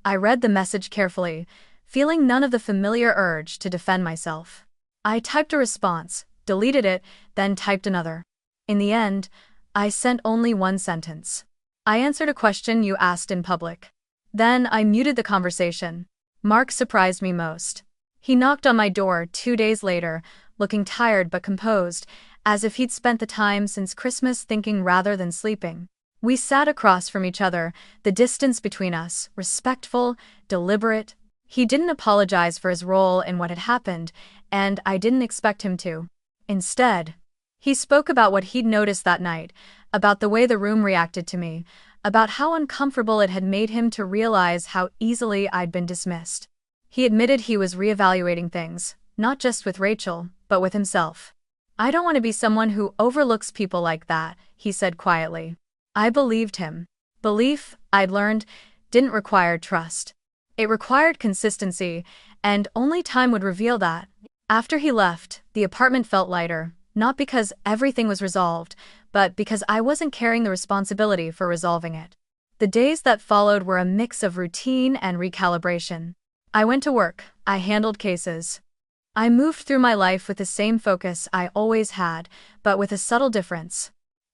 I read the message carefully, feeling none of the familiar urge to defend myself. I typed a response, deleted it, then typed another. In the end, I sent only one sentence. I answered a question you asked in public. Then I muted the conversation. Mark surprised me most. He knocked on my door 2 days later, looking tired but composed, as if he'd spent the time since Christmas thinking rather than sleeping. We sat across from each other, the distance between us, respectful, deliberate. He didn't apologize for his role in what had happened, and I didn't expect him to. Instead, he spoke about what he'd noticed that night, about the way the room reacted to me, about how uncomfortable it had made him to realize how easily I'd been dismissed. He admitted he was reevaluating things, not just with Rachel, but with himself. "I don't want to be someone who overlooks people like that," he said quietly. I believed him. Belief, I'd learned, didn't require trust. It required consistency, and only time would reveal that. After he left, the apartment felt lighter, not because everything was resolved, but because I wasn't carrying the responsibility for resolving it. The days that followed were a mix of routine and recalibration. I went to work, I handled cases. I moved through my life with the same focus I always had, but with a subtle difference.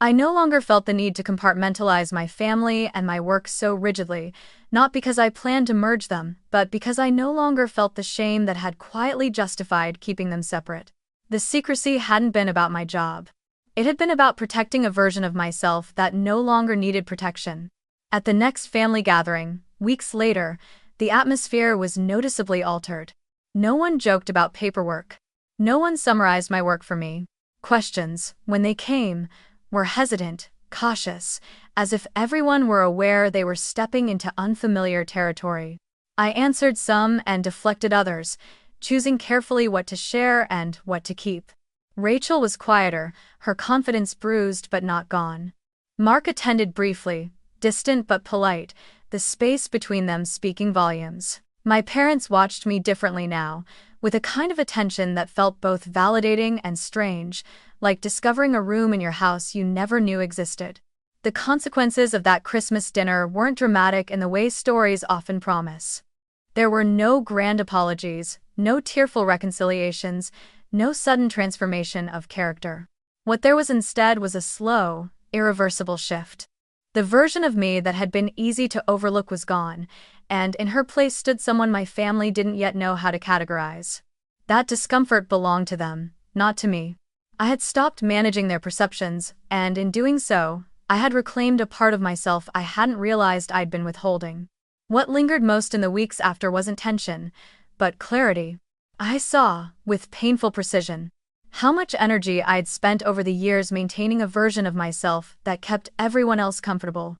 I no longer felt the need to compartmentalize my family and my work so rigidly, not because I planned to merge them, but because I no longer felt the shame that had quietly justified keeping them separate. The secrecy hadn't been about my job. It had been about protecting a version of myself that no longer needed protection. At the next family gathering, weeks later, the atmosphere was noticeably altered. No one joked about paperwork. No one summarized my work for me. Questions, when they came, were hesitant, cautious, as if everyone were aware they were stepping into unfamiliar territory. I answered some and deflected others, choosing carefully what to share and what to keep. Rachel was quieter, her confidence bruised but not gone. Mark attended briefly, distant but polite, the space between them speaking volumes. My parents watched me differently now, with a kind of attention that felt both validating and strange, like discovering a room in your house you never knew existed. The consequences of that Christmas dinner weren't dramatic in the way stories often promise. There were no grand apologies, no tearful reconciliations, no sudden transformation of character. What there was instead was a slow, irreversible shift. The version of me that had been easy to overlook was gone, and in her place stood someone my family didn't yet know how to categorize. That discomfort belonged to them, not to me. I had stopped managing their perceptions, and in doing so, I had reclaimed a part of myself I hadn't realized I'd been withholding. What lingered most in the weeks after wasn't tension, but clarity. I saw, with painful precision, how much energy I'd spent over the years maintaining a version of myself that kept everyone else comfortable.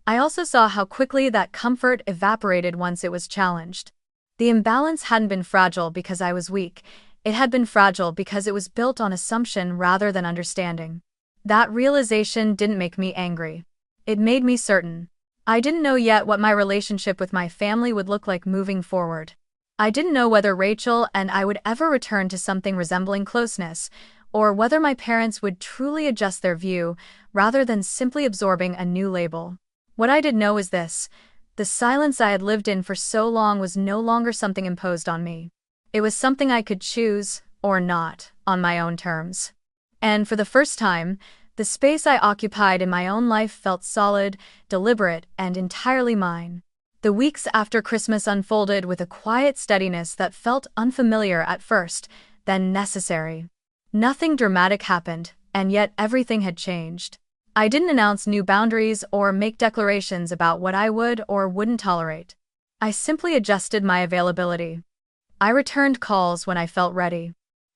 I also saw how quickly that comfort evaporated once it was challenged. The imbalance hadn't been fragile because I was weak. It had been fragile because it was built on assumption rather than understanding. That realization didn't make me angry. It made me certain. I didn't know yet what my relationship with my family would look like moving forward. I didn't know whether Rachel and I would ever return to something resembling closeness, or whether my parents would truly adjust their view rather than simply absorbing a new label. What I did know is this: the silence I had lived in for so long was no longer something imposed on me. It was something I could choose, or not, on my own terms. And for the first time, the space I occupied in my own life felt solid, deliberate, and entirely mine. The weeks after Christmas unfolded with a quiet steadiness that felt unfamiliar at first, then necessary. Nothing dramatic happened, and yet everything had changed. I didn't announce new boundaries or make declarations about what I would or wouldn't tolerate. I simply adjusted my availability. I returned calls when I felt ready.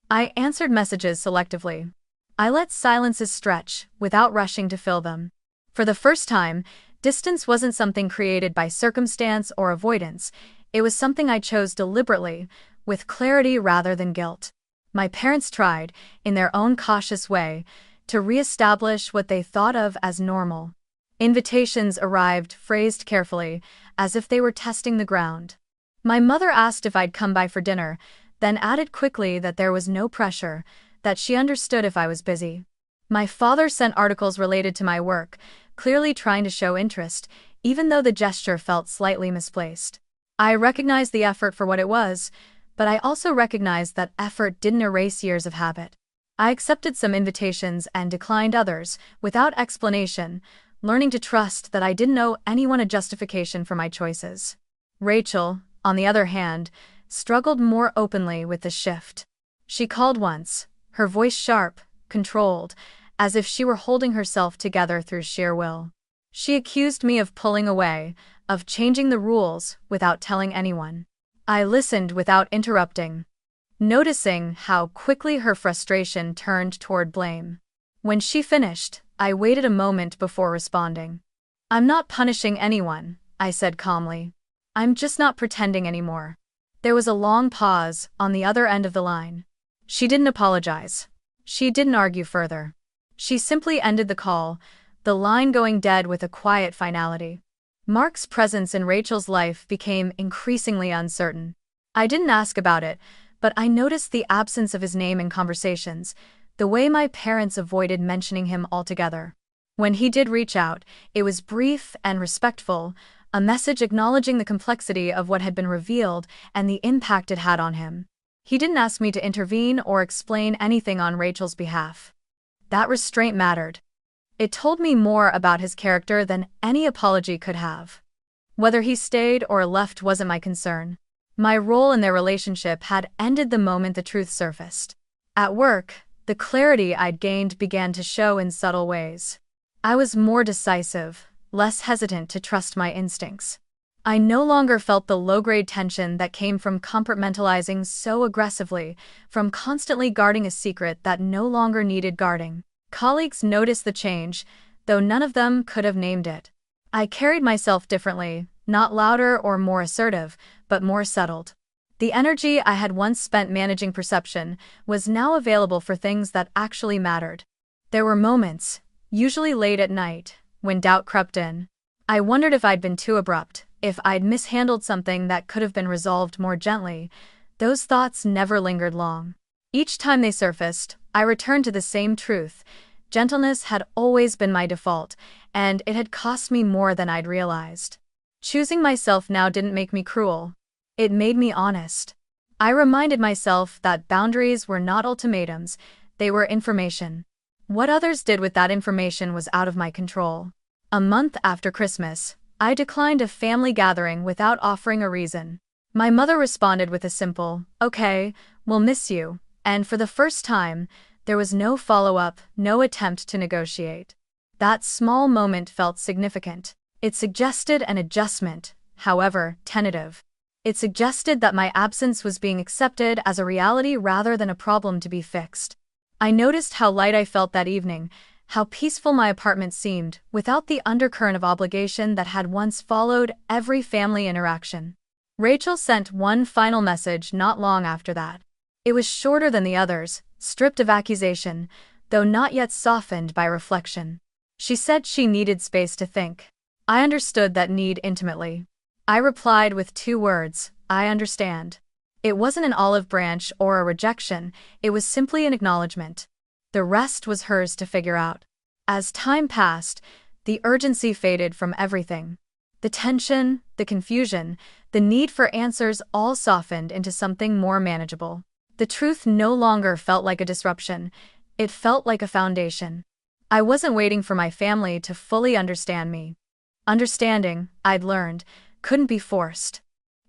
I answered messages selectively. I let silences stretch, without rushing to fill them. For the first time, Distance wasn't something created by circumstance or avoidance, it was something I chose deliberately, with clarity rather than guilt. My parents tried, in their own cautious way, to re-establish what they thought of as normal. Invitations arrived phrased carefully, as if they were testing the ground. My mother asked if I'd come by for dinner, then added quickly that there was no pressure, that she understood if I was busy. My father sent articles related to my work, clearly trying to show interest, even though the gesture felt slightly misplaced. I recognized the effort for what it was, but I also recognized that effort didn't erase years of habit. I accepted some invitations and declined others, without explanation, learning to trust that I didn't owe anyone a justification for my choices. Rachel, on the other hand, struggled more openly with the shift. She called once, her voice sharp, controlled, as if she were holding herself together through sheer will. She accused me of pulling away, of changing the rules without telling anyone. I listened without interrupting, noticing how quickly her frustration turned toward blame. When she finished, I waited a moment before responding. "I'm not punishing anyone," I said calmly. "I'm just not pretending anymore." There was a long pause on the other end of the line. She didn't apologize. She didn't argue further. She simply ended the call, the line going dead with a quiet finality. Mark's presence in Rachel's life became increasingly uncertain. I didn't ask about it, but I noticed the absence of his name in conversations, the way my parents avoided mentioning him altogether. When he did reach out, it was brief and respectful, a message acknowledging the complexity of what had been revealed and the impact it had on him. He didn't ask me to intervene or explain anything on Rachel's behalf. That restraint mattered. It told me more about his character than any apology could have. Whether he stayed or left wasn't my concern. My role in their relationship had ended the moment the truth surfaced. At work, the clarity I'd gained began to show in subtle ways. I was more decisive, less hesitant to trust my instincts. I no longer felt the low-grade tension that came from compartmentalizing so aggressively, from constantly guarding a secret that no longer needed guarding. Colleagues noticed the change, though none of them could have named it. I carried myself differently, not louder or more assertive, but more settled. The energy I had once spent managing perception was now available for things that actually mattered. There were moments, usually late at night, when doubt crept in. I wondered if I'd been too abrupt, if I'd mishandled something that could have been resolved more gently. Those thoughts never lingered long. Each time they surfaced, I returned to the same truth. Gentleness had always been my default, and it had cost me more than I'd realized. Choosing myself now didn't make me cruel. It made me honest. I reminded myself that boundaries were not ultimatums, they were information. What others did with that information was out of my control. A month after Christmas, I declined a family gathering without offering a reason. My mother responded with a simple, "Okay, we'll miss you," and for the first time, there was no follow-up, no attempt to negotiate. That small moment felt significant. It suggested an adjustment, however tentative. It suggested that my absence was being accepted as a reality rather than a problem to be fixed. I noticed how light I felt that evening, how peaceful my apartment seemed, without the undercurrent of obligation that had once followed every family interaction. Rachel sent one final message not long after that. It was shorter than the others, stripped of accusation, though not yet softened by reflection. She said she needed space to think. I understood that need intimately. I replied with 2 words, "I understand." It wasn't an olive branch or a rejection, it was simply an acknowledgement. The rest was hers to figure out. As time passed, the urgency faded from everything. The tension, the confusion, the need for answers all softened into something more manageable. The truth no longer felt like a disruption, it felt like a foundation. I wasn't waiting for my family to fully understand me. Understanding, I'd learned, couldn't be forced.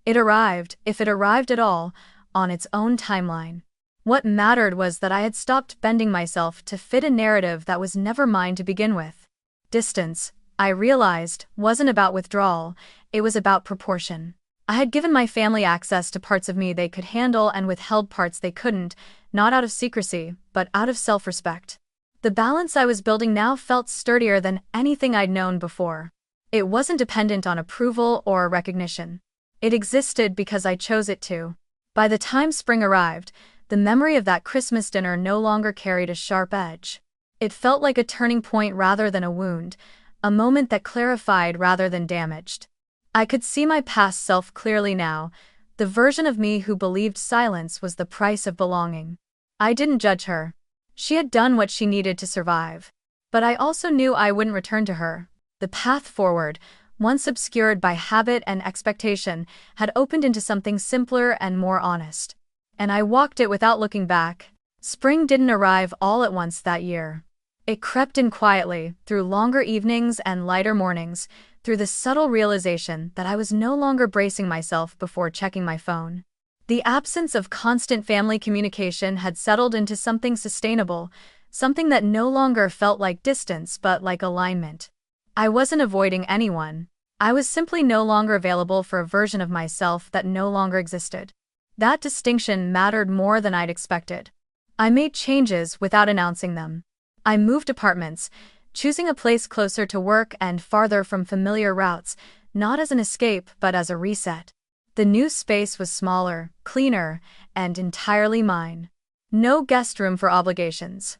It arrived, if it arrived at all, on its own timeline. What mattered was that I had stopped bending myself to fit a narrative that was never mine to begin with. Distance, I realized, wasn't about withdrawal, it was about proportion. I had given my family access to parts of me they could handle and withheld parts they couldn't, not out of secrecy, but out of self-respect. The balance I was building now felt sturdier than anything I'd known before. It wasn't dependent on approval or recognition. It existed because I chose it to. By the time spring arrived, the memory of that Christmas dinner no longer carried a sharp edge. It felt like a turning point rather than a wound, a moment that clarified rather than damaged. I could see my past self clearly now, the version of me who believed silence was the price of belonging. I didn't judge her. She had done what she needed to survive. But I also knew I wouldn't return to her. The path forward, once obscured by habit and expectation, had opened into something simpler and more honest. And I walked it without looking back. Spring didn't arrive all at once that year. It crept in quietly, through longer evenings and lighter mornings, through the subtle realization that I was no longer bracing myself before checking my phone. The absence of constant family communication had settled into something sustainable, something that no longer felt like distance but like alignment. I wasn't avoiding anyone. I was simply no longer available for a version of myself that no longer existed. That distinction mattered more than I'd expected. I made changes without announcing them. I moved apartments, choosing a place closer to work and farther from familiar routes, not as an escape but as a reset. The new space was smaller, cleaner, and entirely mine. No guest room for obligations.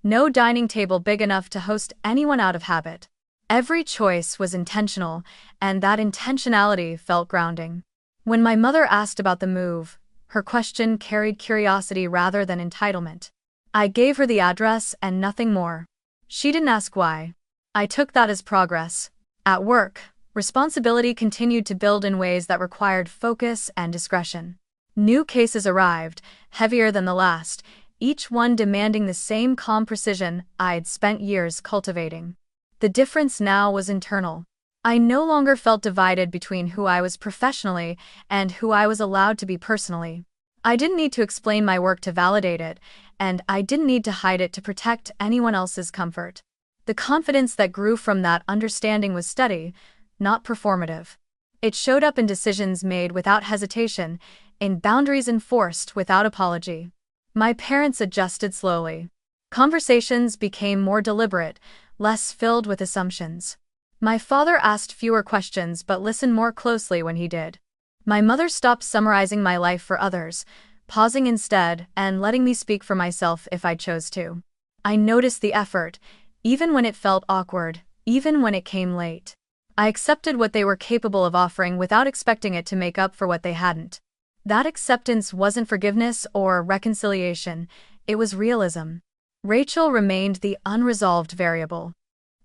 No dining table big enough to host anyone out of habit. Every choice was intentional, and that intentionality felt grounding. When my mother asked about the move, her question carried curiosity rather than entitlement. I gave her the address and nothing more. She didn't ask why. I took that as progress. At work, responsibility continued to build in ways that required focus and discretion. New cases arrived, heavier than the last, each one demanding the same calm precision I'd spent years cultivating. The difference now was internal. I no longer felt divided between who I was professionally and who I was allowed to be personally. I didn't need to explain my work to validate it, and I didn't need to hide it to protect anyone else's comfort. The confidence that grew from that understanding was steady, not performative. It showed up in decisions made without hesitation, in boundaries enforced without apology. My parents adjusted slowly. Conversations became more deliberate, less filled with assumptions. My father asked fewer questions but listened more closely when he did. My mother stopped summarizing my life for others, pausing instead and letting me speak for myself if I chose to. I noticed the effort, even when it felt awkward, even when it came late. I accepted what they were capable of offering without expecting it to make up for what they hadn't. That acceptance wasn't forgiveness or reconciliation, it was realism. Rachel remained the unresolved variable.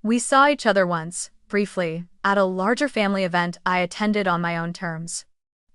We saw each other once, briefly, at a larger family event I attended on my own terms.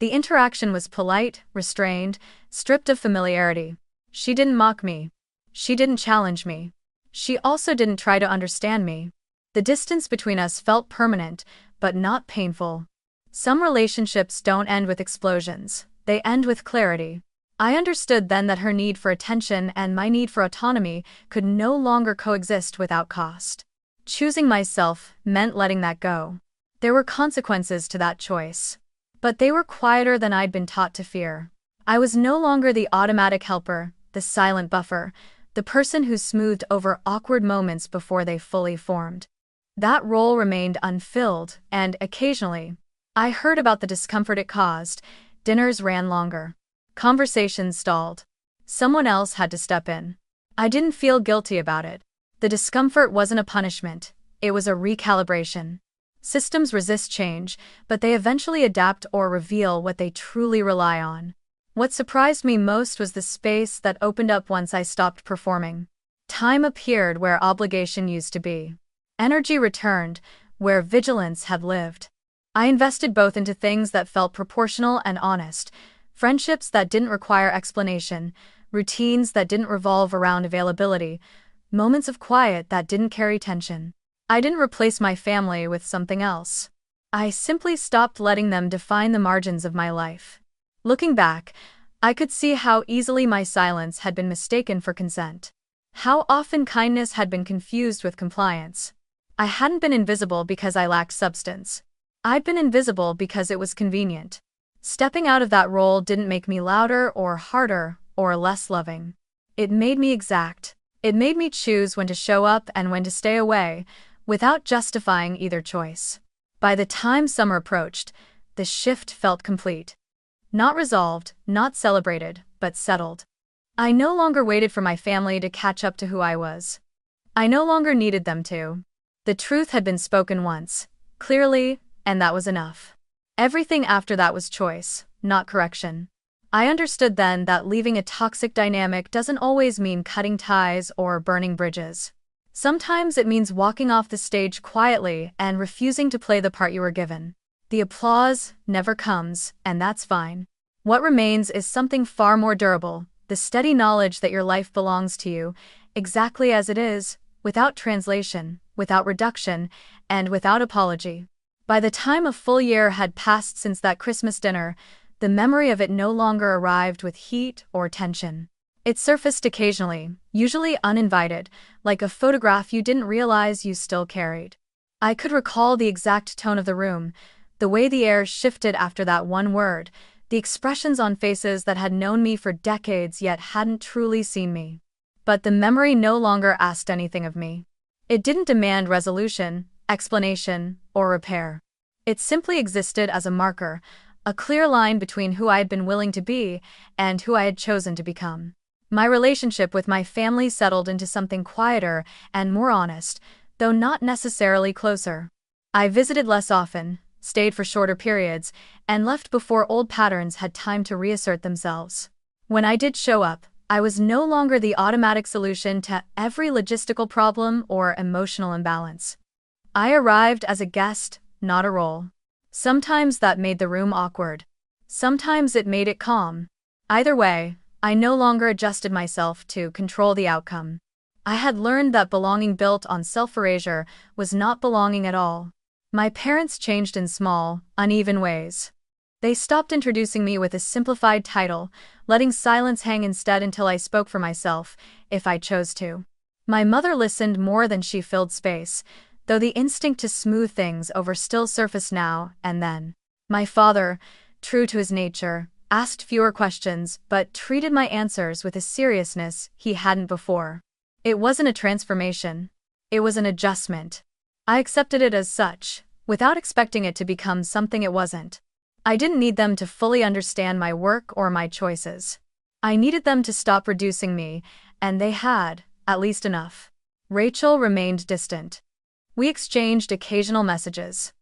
The interaction was polite, restrained, stripped of familiarity. She didn't mock me. She didn't challenge me. She also didn't try to understand me. The distance between us felt permanent, but not painful. Some relationships don't end with explosions, they end with clarity. I understood then that her need for attention and my need for autonomy could no longer coexist without cost. Choosing myself meant letting that go. There were consequences to that choice. But they were quieter than I'd been taught to fear. I was no longer the automatic helper, the silent buffer, the person who smoothed over awkward moments before they fully formed. That role remained unfilled, and occasionally, I heard about the discomfort it caused. Dinners ran longer. Conversations stalled. Someone else had to step in. I didn't feel guilty about it. The discomfort wasn't a punishment, it was a recalibration. Systems resist change, but they eventually adapt or reveal what they truly rely on. What surprised me most was the space that opened up once I stopped performing. Time appeared where obligation used to be. Energy returned, where vigilance had lived. I invested both into things that felt proportional and honest, friendships that didn't require explanation, routines that didn't revolve around availability, moments of quiet that didn't carry tension. I didn't replace my family with something else. I simply stopped letting them define the margins of my life. Looking back, I could see how easily my silence had been mistaken for consent. How often kindness had been confused with compliance. I hadn't been invisible because I lacked substance. I'd been invisible because it was convenient. Stepping out of that role didn't make me louder or harder or less loving. It made me exact. It made me choose when to show up and when to stay away, without justifying either choice. By the time summer approached, the shift felt complete. Not resolved, not celebrated, but settled. I no longer waited for my family to catch up to who I was. I no longer needed them to. The truth had been spoken once, clearly, and that was enough. Everything after that was choice, not correction. I understood then that leaving a toxic dynamic doesn't always mean cutting ties or burning bridges. Sometimes it means walking off the stage quietly and refusing to play the part you were given. The applause never comes, and that's fine. What remains is something far more durable, the steady knowledge that your life belongs to you, exactly as it is, without translation, without reduction, and without apology. By the time a full year had passed since that Christmas dinner, the memory of it no longer arrived with heat or tension. It surfaced occasionally, usually uninvited, like a photograph you didn't realize you still carried. I could recall the exact tone of the room, the way the air shifted after that one word, the expressions on faces that had known me for decades yet hadn't truly seen me. But the memory no longer asked anything of me. It didn't demand resolution, explanation, or repair. It simply existed as a marker, a clear line between who I had been willing to be and who I had chosen to become. My relationship with my family settled into something quieter and more honest, though not necessarily closer. I visited less often, stayed for shorter periods, and left before old patterns had time to reassert themselves. When I did show up, I was no longer the automatic solution to every logistical problem or emotional imbalance. I arrived as a guest, not a role. Sometimes that made the room awkward. Sometimes it made it calm. Either way, I no longer adjusted myself to control the outcome. I had learned that belonging built on self-erasure was not belonging at all. My parents changed in small, uneven ways. They stopped introducing me with a simplified title, letting silence hang instead until I spoke for myself, if I chose to. My mother listened more than she filled space, though the instinct to smooth things over still surfaced now and then. My father, true to his nature, asked fewer questions but treated my answers with a seriousness he hadn't before. It wasn't a transformation. It was an adjustment. I accepted it as such, without expecting it to become something it wasn't. I didn't need them to fully understand my work or my choices. I needed them to stop reducing me, and they had, at least enough. Rachel remained distant. We exchanged occasional messages.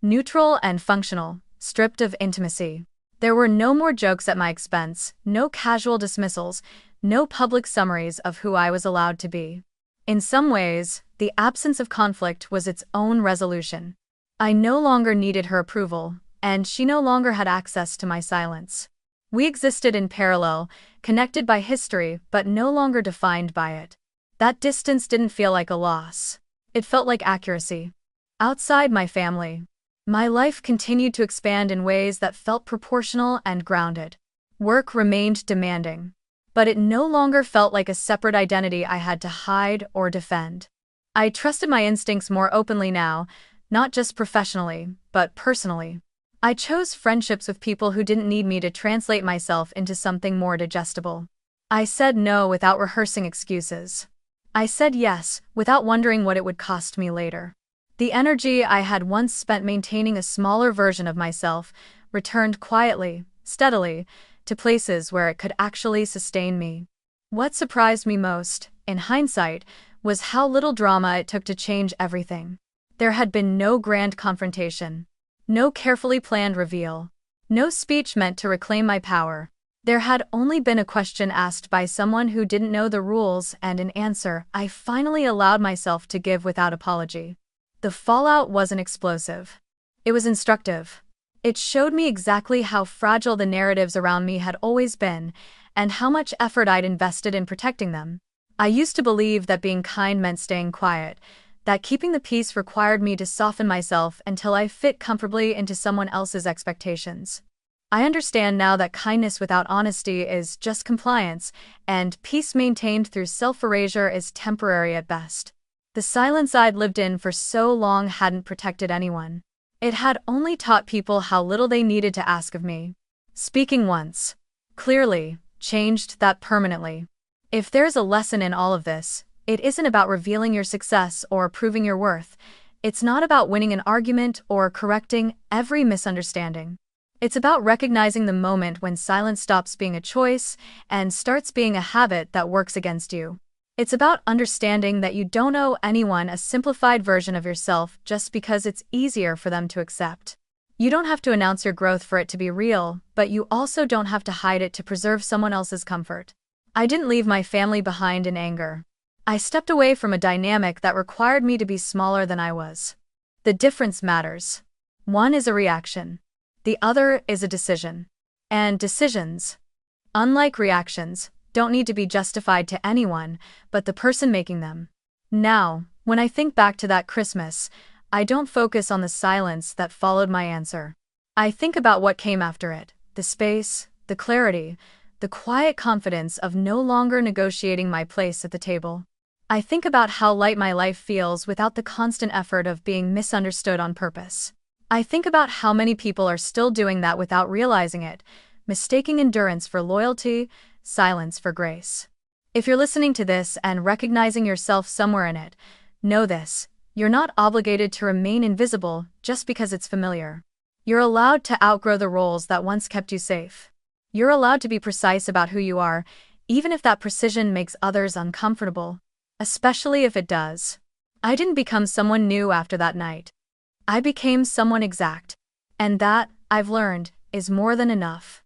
Neutral and functional, stripped of intimacy. There were no more jokes at my expense, no casual dismissals, no public summaries of who I was allowed to be. In some ways, the absence of conflict was its own resolution. I no longer needed her approval, and she no longer had access to my silence. We existed in parallel, connected by history but no longer defined by it. That distance didn't feel like a loss. It felt like accuracy. Outside my family, my life continued to expand in ways that felt proportional and grounded. Work remained demanding, but it no longer felt like a separate identity I had to hide or defend. I trusted my instincts more openly now, not just professionally, but personally. I chose friendships with people who didn't need me to translate myself into something more digestible. I said no without rehearsing excuses. I said yes without wondering what it would cost me later. The energy I had once spent maintaining a smaller version of myself returned quietly, steadily, to places where it could actually sustain me. What surprised me most, in hindsight, was how little drama it took to change everything. There had been no grand confrontation, no carefully planned reveal, no speech meant to reclaim my power. There had only been a question asked by someone who didn't know the rules and an answer I finally allowed myself to give without apology. The fallout wasn't explosive. It was instructive. It showed me exactly how fragile the narratives around me had always been, and how much effort I'd invested in protecting them. I used to believe that being kind meant staying quiet, that keeping the peace required me to soften myself until I fit comfortably into someone else's expectations. I understand now that kindness without honesty is just compliance, and peace maintained through self-erasure is temporary at best. The silence I'd lived in for so long hadn't protected anyone. It had only taught people how little they needed to ask of me. Speaking once, clearly, changed that permanently. If there's a lesson in all of this, it isn't about revealing your success or proving your worth. It's not about winning an argument or correcting every misunderstanding. It's about recognizing the moment when silence stops being a choice and starts being a habit that works against you. It's about understanding that you don't owe anyone a simplified version of yourself just because it's easier for them to accept. You don't have to announce your growth for it to be real, but you also don't have to hide it to preserve someone else's comfort. I didn't leave my family behind in anger. I stepped away from a dynamic that required me to be smaller than I was. The difference matters. One is a reaction. The other is a decision. And decisions, unlike reactions, don't need to be justified to anyone but the person making them. Now, when I think back to that Christmas, I don't focus on the silence that followed my answer. I think about what came after it, the space, the clarity, the quiet confidence of no longer negotiating my place at the table. I think about how light my life feels without the constant effort of being misunderstood on purpose. I think about how many people are still doing that without realizing it, mistaking endurance for loyalty, silence for grace. If you're listening to this and recognizing yourself somewhere in it, know this: you're not obligated to remain invisible just because it's familiar. You're allowed to outgrow the roles that once kept you safe. You're allowed to be precise about who you are, even if that precision makes others uncomfortable, especially if it does. I didn't become someone new after that night. I became someone exact. And that, I've learned, is more than enough.